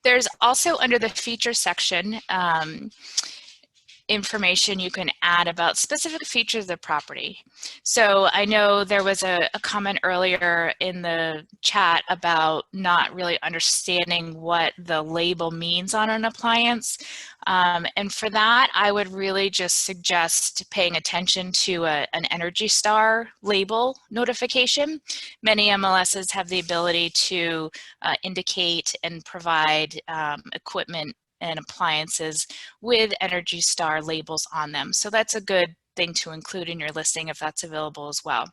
There's also under the feature section information you can add about specific features of the property. So I know there was a comment earlier in the chat about not really understanding what the label means on an appliance. And for that, I would really just suggest paying attention to an Energy Star label notification. Many MLSs have the ability to indicate and provide equipment and appliances with Energy Star labels on them. So that's a good thing to include in your listing if that's available as well.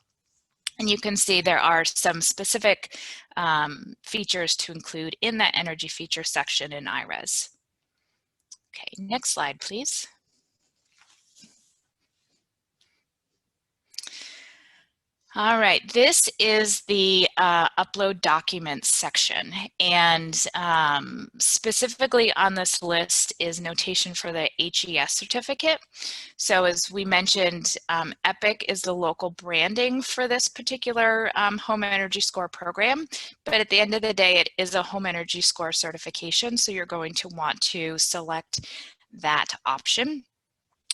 And you can see there are some specific features to include in that energy feature section in IRES. Okay, next slide, please. All right, this is the upload documents section, and specifically on this list is notation for the HES certificate. So as we mentioned, EPIC is the local branding for this particular Home Energy Score program, but at the end of the day, it is a Home Energy Score certification, so you're going to want to select that option.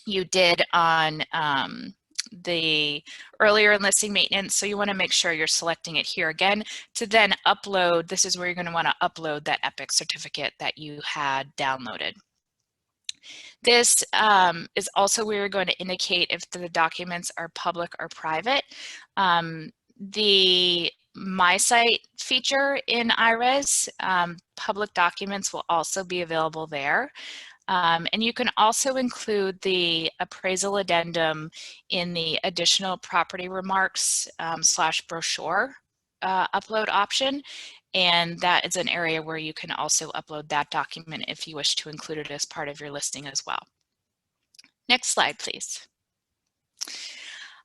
You did on the earlier in listing maintenance, so you want to make sure you're selecting it here again to then upload. This is where you're going to want to upload that EPIC certificate that you had downloaded. This is also where you're going to indicate if the documents are public or private. The My Site feature in IRES, public documents will also be available there. And you can also include the appraisal addendum in the additional property remarks / brochure upload option. And that is an area where you can also upload that document if you wish to include it as part of your listing as well. Next slide, please.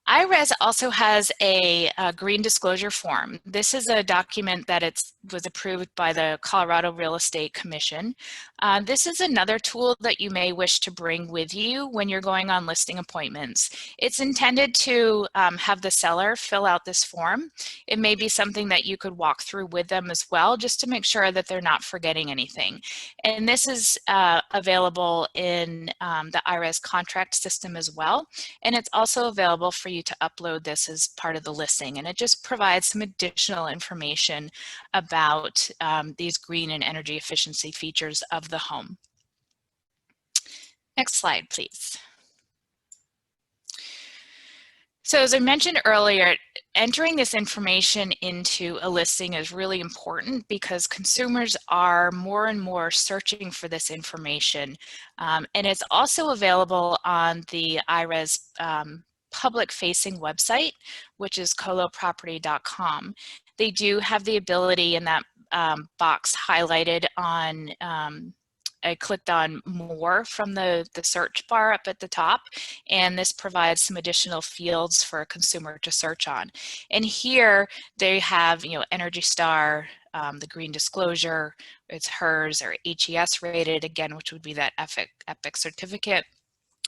IRES also has a green disclosure form. This is a document that was approved by the Colorado Real Estate Commission. This is another tool that you may wish to bring with you when you're going on listing appointments. It's intended to have the seller fill out this form. It may be something that you could walk through with them as well, just to make sure that they're not forgetting anything. And this is available in the IRES contract system as well. And it's also available for you to upload this as part of the listing, and it just provides some additional information about these green and energy efficiency features of the home. Next slide, please. So as I mentioned earlier, entering this information into a listing is really important because consumers are more and more searching for this information. And it's also available on the IRES public-facing website, which is coloproperty.com. They do have the ability in that box highlighted on I clicked on more from the search bar up at the top, and this provides some additional fields for a consumer to search on. And here they have, Energy Star, the green disclosure, it's HERS or HES rated, again, which would be that EPIC certificate.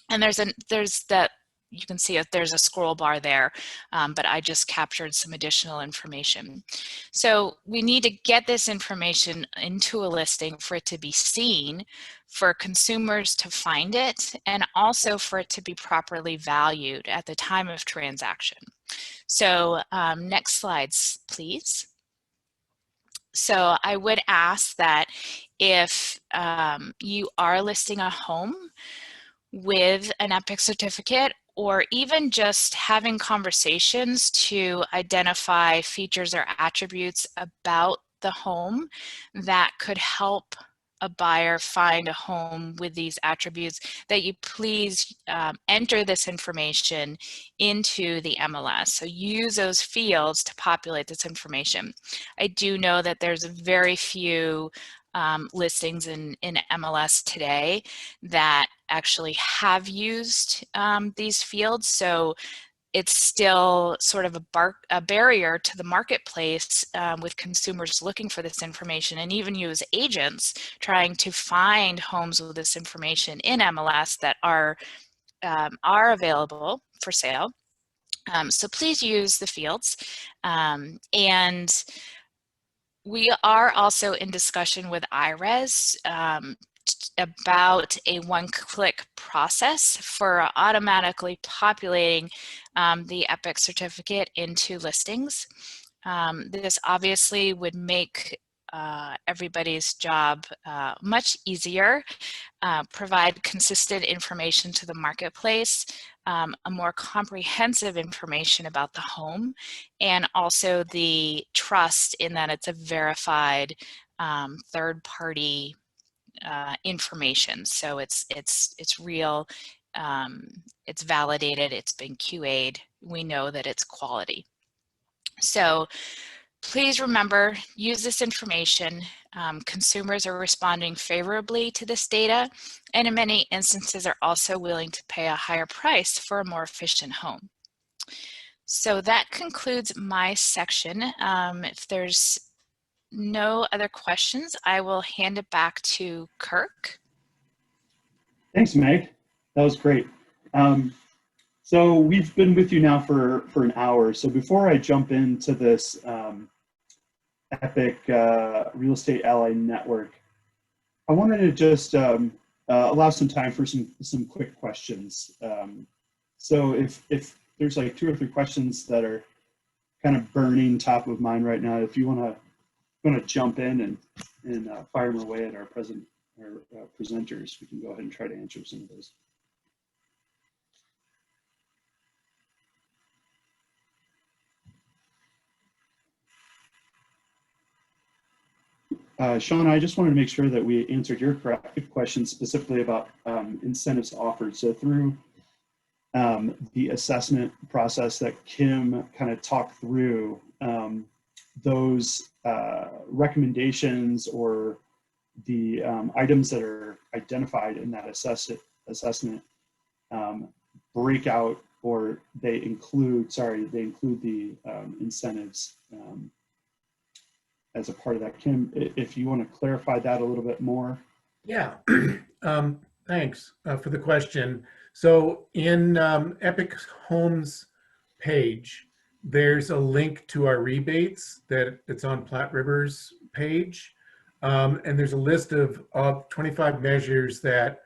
And there's that, you can see there's a scroll bar there, but I just captured some additional information. So we need to get this information into a listing for it to be seen, for consumers to find it, and also for it to be properly valued at the time of transaction. So next slides, please. So I would ask that if you are listing a home with an EPIC certificate, or even just having conversations to identify features or attributes about the home that could help a buyer find a home with these attributes, that you please enter this information into the MLS. So use those fields to populate this information. I do know that there's very few listings in MLS today that actually have used these fields, so it's still sort of a barrier to the marketplace with consumers looking for this information, and even you as agents trying to find homes with this information in MLS that are available for sale. So please use the fields, and we are also in discussion with IRES about a one-click process for automatically populating the EPIC certificate into listings. This obviously would make everybody's job much easier, provide consistent information to the marketplace, a more comprehensive information about the home, and also the trust in that it's a verified third-party information. So it's real, it's validated, it's been QA'd, we know that it's quality. So please remember, use this information. Consumers are responding favorably to this data, and in many instances are also willing to pay a higher price for a more efficient home. So that concludes my section. If there's no other questions, I will hand it back to Kirk. Thanks, Meg. That was great. So we've been with you now for an hour. So before I jump into this EPIC Real Estate Ally Network, I wanted to just allow some time for some quick questions. So if there's like 2 or 3 questions that are kind of burning top of mind right now, if you want to jump in and fire them away at our presenters, we can go ahead and try to answer some of those. Sean, I just wanted to make sure that we answered your question specifically about incentives offered. So through the assessment process that Kim kind of talked through, those recommendations or the items that are identified in that assessment break out, or they include the incentives as a part of that. Kim, if you want to clarify that a little bit more. Yeah, thanks for the question. So in EPIC Homes page, there's a link to our rebates that's on Platte River's page. And there's a list of 25 measures that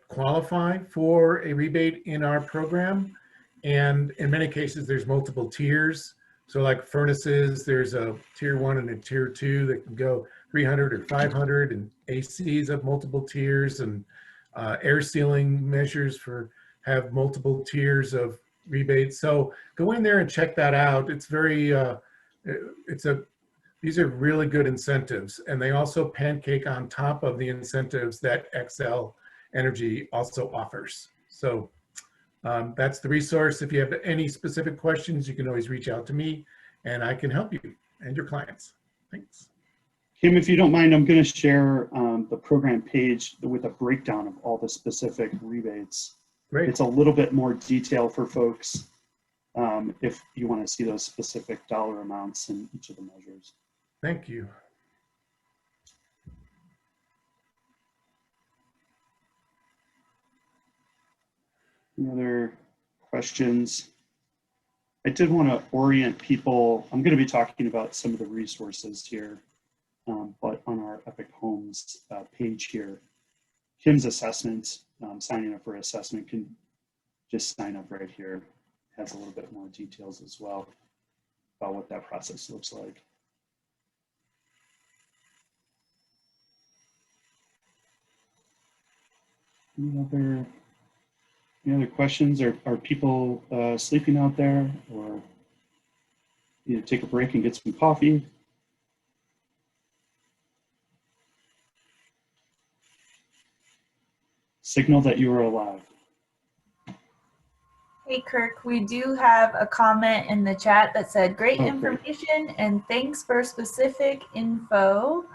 qualify for a rebate in our program. And in many cases, there's multiple tiers. So like furnaces, there's a tier 1 and a tier 2 that can go 300 or 500, and ACs have multiple tiers, and air sealing measures have multiple tiers of rebates. So go in there and check that out. It's very, these are really good incentives, and they also pancake on top of the incentives that Xcel Energy also offers. So that's the resource. If you have any specific questions, you can always reach out to me and I can help you and your clients. Thanks. Kim, if you don't mind, I'm going to share the program page with a breakdown of all the specific rebates. Great. It's a little bit more detail for folks if you want to see those specific dollar amounts in each of the measures. Thank you. Any other questions? I did want to orient people. I'm going to be talking about some of the resources here, but on our Epic Homes page here, Kim's assessment, signing up for assessment can just sign up right here. It has a little bit more details as well about what that process looks like. Any other questions? Are people sleeping out there, or you know, take a break and get some coffee? Signal that you are alive. Hey, Kirk, we do have a comment in the chat that said, great Oh, great. information and thanks for specific info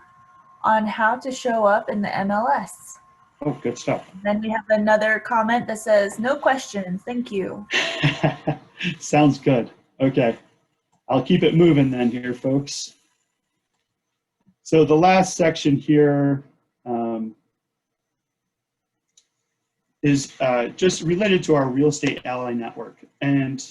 on how to show up in the MLS. Oh, good stuff. Then we have another comment that says, no questions, thank you. Sounds good. Okay, I'll keep it moving then here, folks. So the last section here is just related to our Real Estate Ally Network. And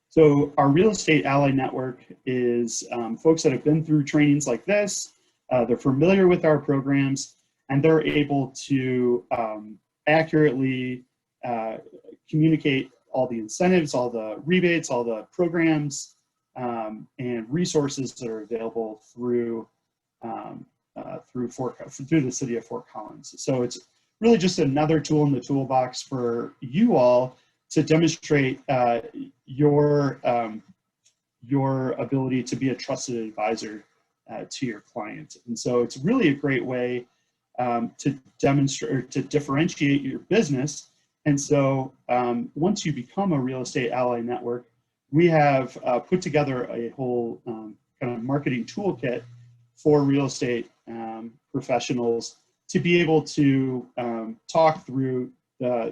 so our Real Estate Ally Network is folks that have been through trainings like this. They're familiar with our programs, and they're able to accurately communicate all the incentives, all the rebates, all the programs, and resources that are available through through the city of Fort Collins. So it's really just another tool in the toolbox for you all to demonstrate your ability to be a trusted advisor to your client. And so it's really a great way to demonstrate or to differentiate your business. And so once you become a Real Estate Ally Network, we have put together a whole kind of marketing toolkit for real estate professionals to be able to talk through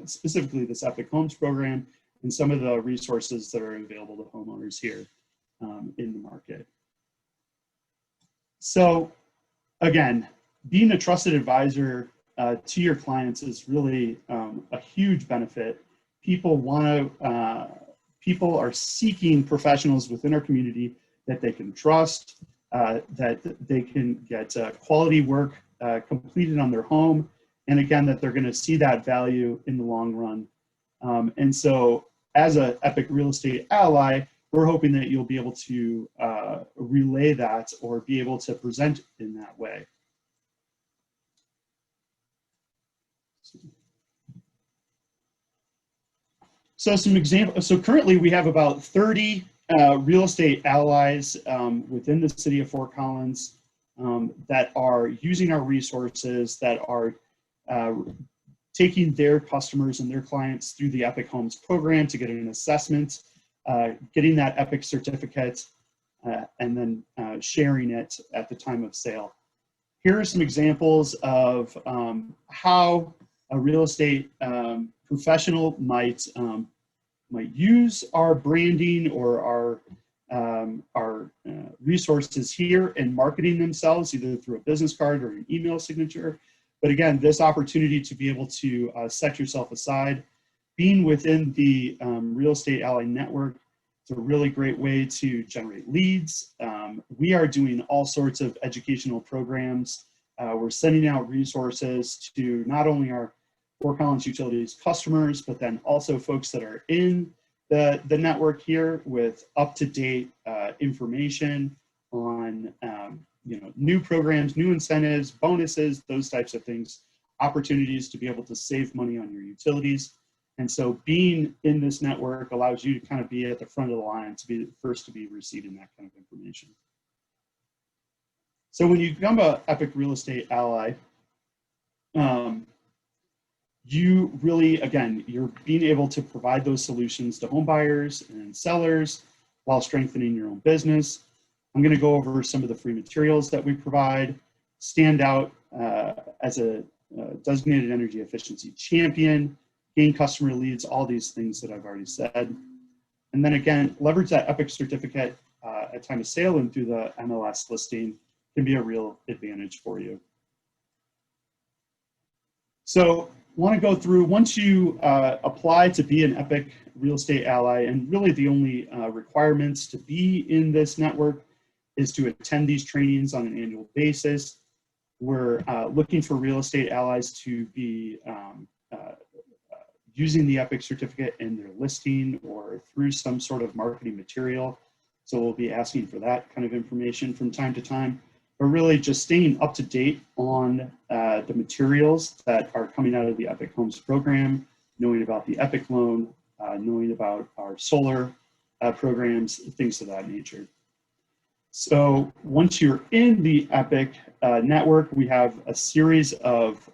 specifically this Epic Homes program and some of the resources that are available to homeowners here in the market. So again, being a trusted advisor to your clients is really a huge benefit. People are seeking professionals within our community that they can trust, that they can get quality work completed on their home, and again, that they're going to see that value in the long run. And so as an Epic Real Estate Ally, we're hoping that you'll be able to relay that or be able to present in that way. So some examples. So currently we have about 30 real estate allies within the city of Fort Collins that are using our resources, that are taking their customers and their clients through the Epic Homes program to get an assessment, getting that Epic certificate, and then sharing it at the time of sale. Here are some examples of how a real estate professional might use our branding or our resources here in marketing themselves, either through a business card or an email signature. But again, this opportunity to be able to set yourself aside, being within the Real Estate Ally Network, it's a really great way to generate leads. We are doing all sorts of educational programs. We're sending out resources to not only our Fort Collins Utilities customers, but then also folks that are in the network here with up-to-date information on new programs, new incentives, bonuses, those types of things, opportunities to be able to save money on your utilities. And so being in this network allows you to kind of be at the front of the line, to be the first to be receiving that kind of information. So when you become an Epic Real Estate Ally, you really, again, you're being able to provide those solutions to home buyers and sellers while strengthening your own business. I'm going to go over some of the free materials that we provide, stand out as a designated energy efficiency champion, gain customer leads, all these things that I've already said. And then again, leverage that Epic certificate at time of sale and through the MLS listing can be a real advantage for you. So want to go through, once you apply to be an Epic Real Estate Ally, and really the only requirements to be in this network is to attend these trainings on an annual basis. We're looking for real estate allies to be using the Epic certificate in their listing or through some sort of marketing material. So we'll be asking for that kind of information from time to time, but really just staying up to date on the materials that are coming out of the Epic Homes program, knowing about the Epic loan, knowing about our solar programs, things of that nature. So once you're in the Epic network, we have a series of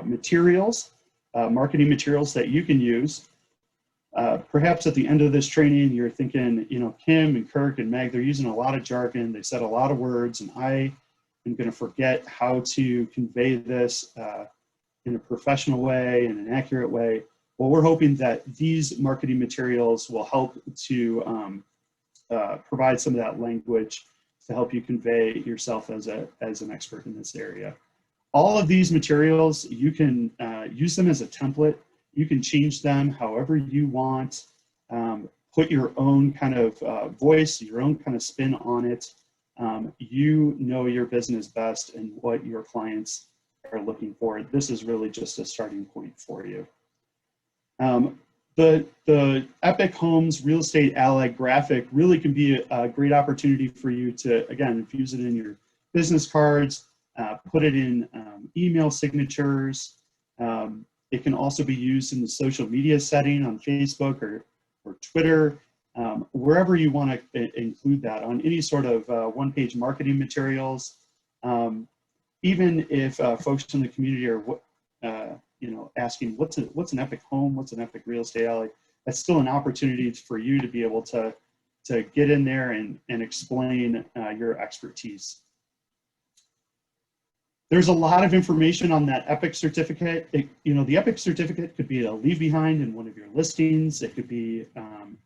materials, marketing materials that you can use. Perhaps at the end of this training, you're thinking, you know, Kim and Kirk and Meg, they're using a lot of jargon. They said a lot of words, and I am going to forget how to convey this in a professional way, in an accurate way. Well, we're hoping that these marketing materials will help to provide some of that language to help you convey yourself as an expert in this area. All of these materials, you can use them as a template. You can change them however you want, put your own kind of voice, your own kind of spin on it. You know your business best and what your clients are looking for. This is really just a starting point for you. The Epic Homes Real Estate Ally graphic really can be a great opportunity for you to, again, infuse it in your business cards, put it in email signatures. It can also be used in the social media setting on Facebook or Twitter, wherever you want to include that, on any sort of one-page marketing materials. Even if folks in the community are asking what's an Epic home, what's an Epic Real Estate Ally, that's still an opportunity for you to be able to get in there and explain your expertise. There's a lot of information on that Epic certificate. The Epic certificate could be a leave behind in one of your listings. It could be,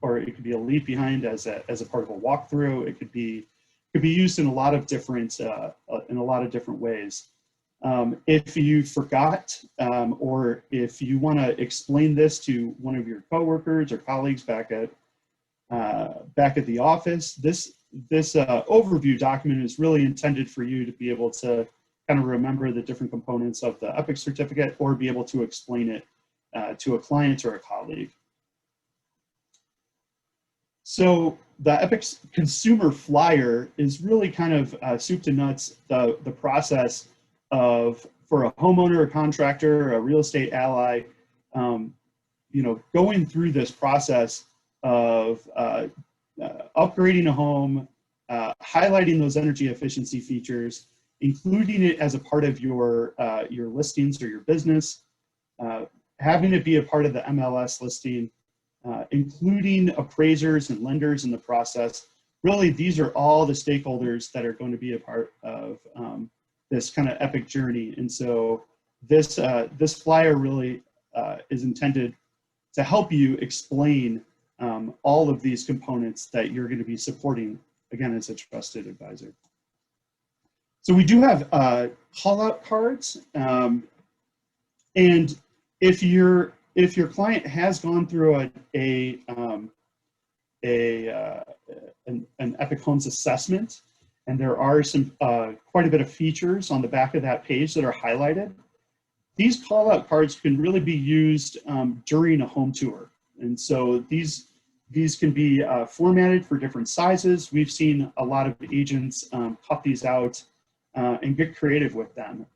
or it could be a leave behind as a part of a walkthrough. It could be used in a lot of different ways. If you forgot, or if you want to explain this to one of your coworkers or colleagues back at the office, this overview document is really intended for you to be able to kind of remember the different components of the Epic certificate, or be able to explain it to a client or a colleague. So the Epic consumer flyer is really kind of soup to nuts the process of, for a homeowner, a contractor, a real estate ally, going through this process of upgrading a home, highlighting those energy efficiency features, including it as a part of your listings or your business, having it be a part of the MLS listing, including appraisers and lenders in the process. Really, these are all the stakeholders that are going to be a part of this kind of Epic journey. And so this flyer really is intended to help you explain all of these components that you're going to be supporting, again, as a trusted advisor. So we do have call-out cards, and if your client has gone through an Epic Homes assessment, and there are some quite a bit of features on the back of that page that are highlighted, these call-out cards can really be used during a home tour. And so these can be formatted for different sizes. We've seen a lot of agents cut these out and get creative with them.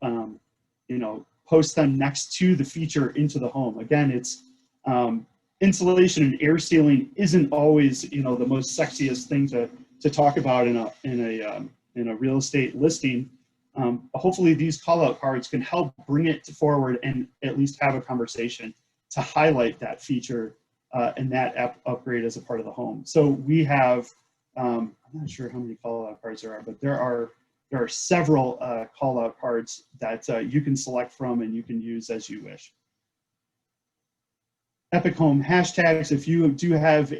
post them next to the feature into the home. Again, it's insulation and air sealing isn't always, the most sexiest thing to talk about in a real estate listing. Hopefully these call out cards can help bring it forward and at least have a conversation to highlight that feature and that upgrade as a part of the home. So we have, I'm not sure how many call out cards there are, but there are several call out cards that you can select from and you can use as you wish. Epic Home hashtags. If you do have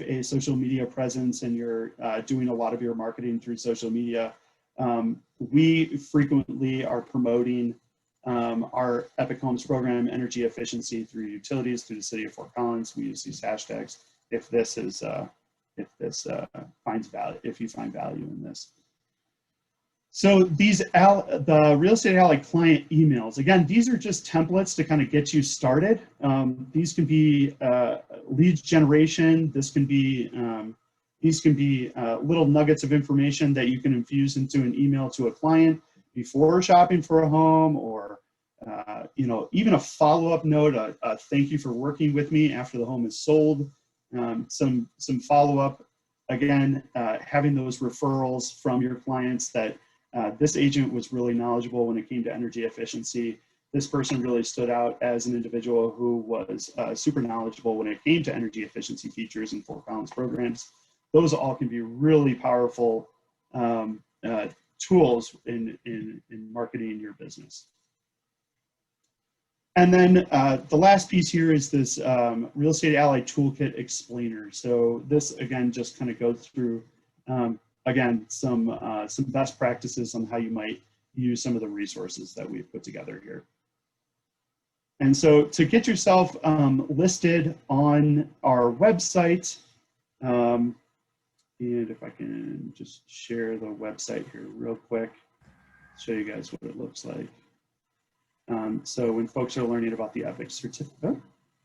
a social media presence and you're doing a lot of your marketing through social media, we frequently are promoting our Epic Homes program, energy efficiency through utilities, through the city of Fort Collins. We use these hashtags if you find value in this. So the Real Estate Ally client emails, again, these are just templates to kind of get you started. These can be lead generation. These can be little nuggets of information that you can infuse into an email to a client before shopping for a home, or even a follow-up note, a thank you for working with me after the home is sold. Some follow-up, again, having those referrals from your clients that this agent was really knowledgeable when it came to energy efficiency. This person really stood out as an individual who was super knowledgeable when it came to energy efficiency features in Fort Collins programs. Those all can be really powerful tools in marketing your business. And then the last piece here is this Real Estate Ally Toolkit Explainer. So this, again, just kind of goes through, again, some best practices on how you might use some of the resources that we've put together here. And so to get yourself listed on our website, and if I can just share the website here real quick, show you guys what it looks like. So when folks are learning about the Epic certificate,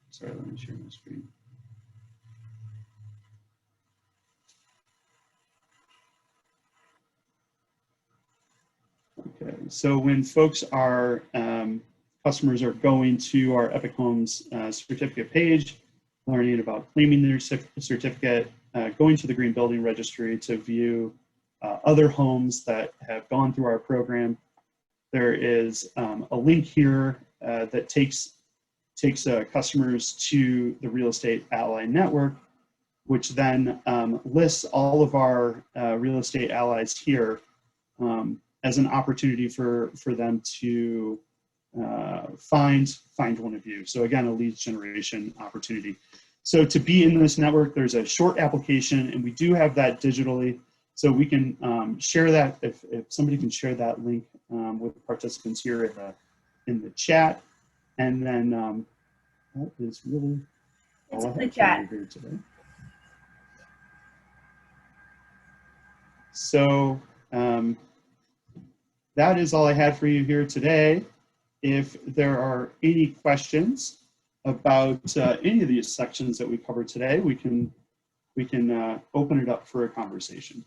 sorry, let me share my screen. Okay, so when folks are, customers are going to our Epic Homes certificate page, learning about claiming their certificate, going to the Green Building Registry to view other homes that have gone through our program, there is a link here that takes customers to the Real Estate Ally Network, which then lists all of our Real Estate Allies here as an opportunity for them to find one of you. So again, a lead generation opportunity. So to be in this network, there's a short application, and we do have that digitally. So we can share that, if somebody can share that link with participants here in the chat. And then that is really all I have for you here today. So that is all I had for you here today. If there are any questions about any of these sections that we covered today, we can open it up for a conversation.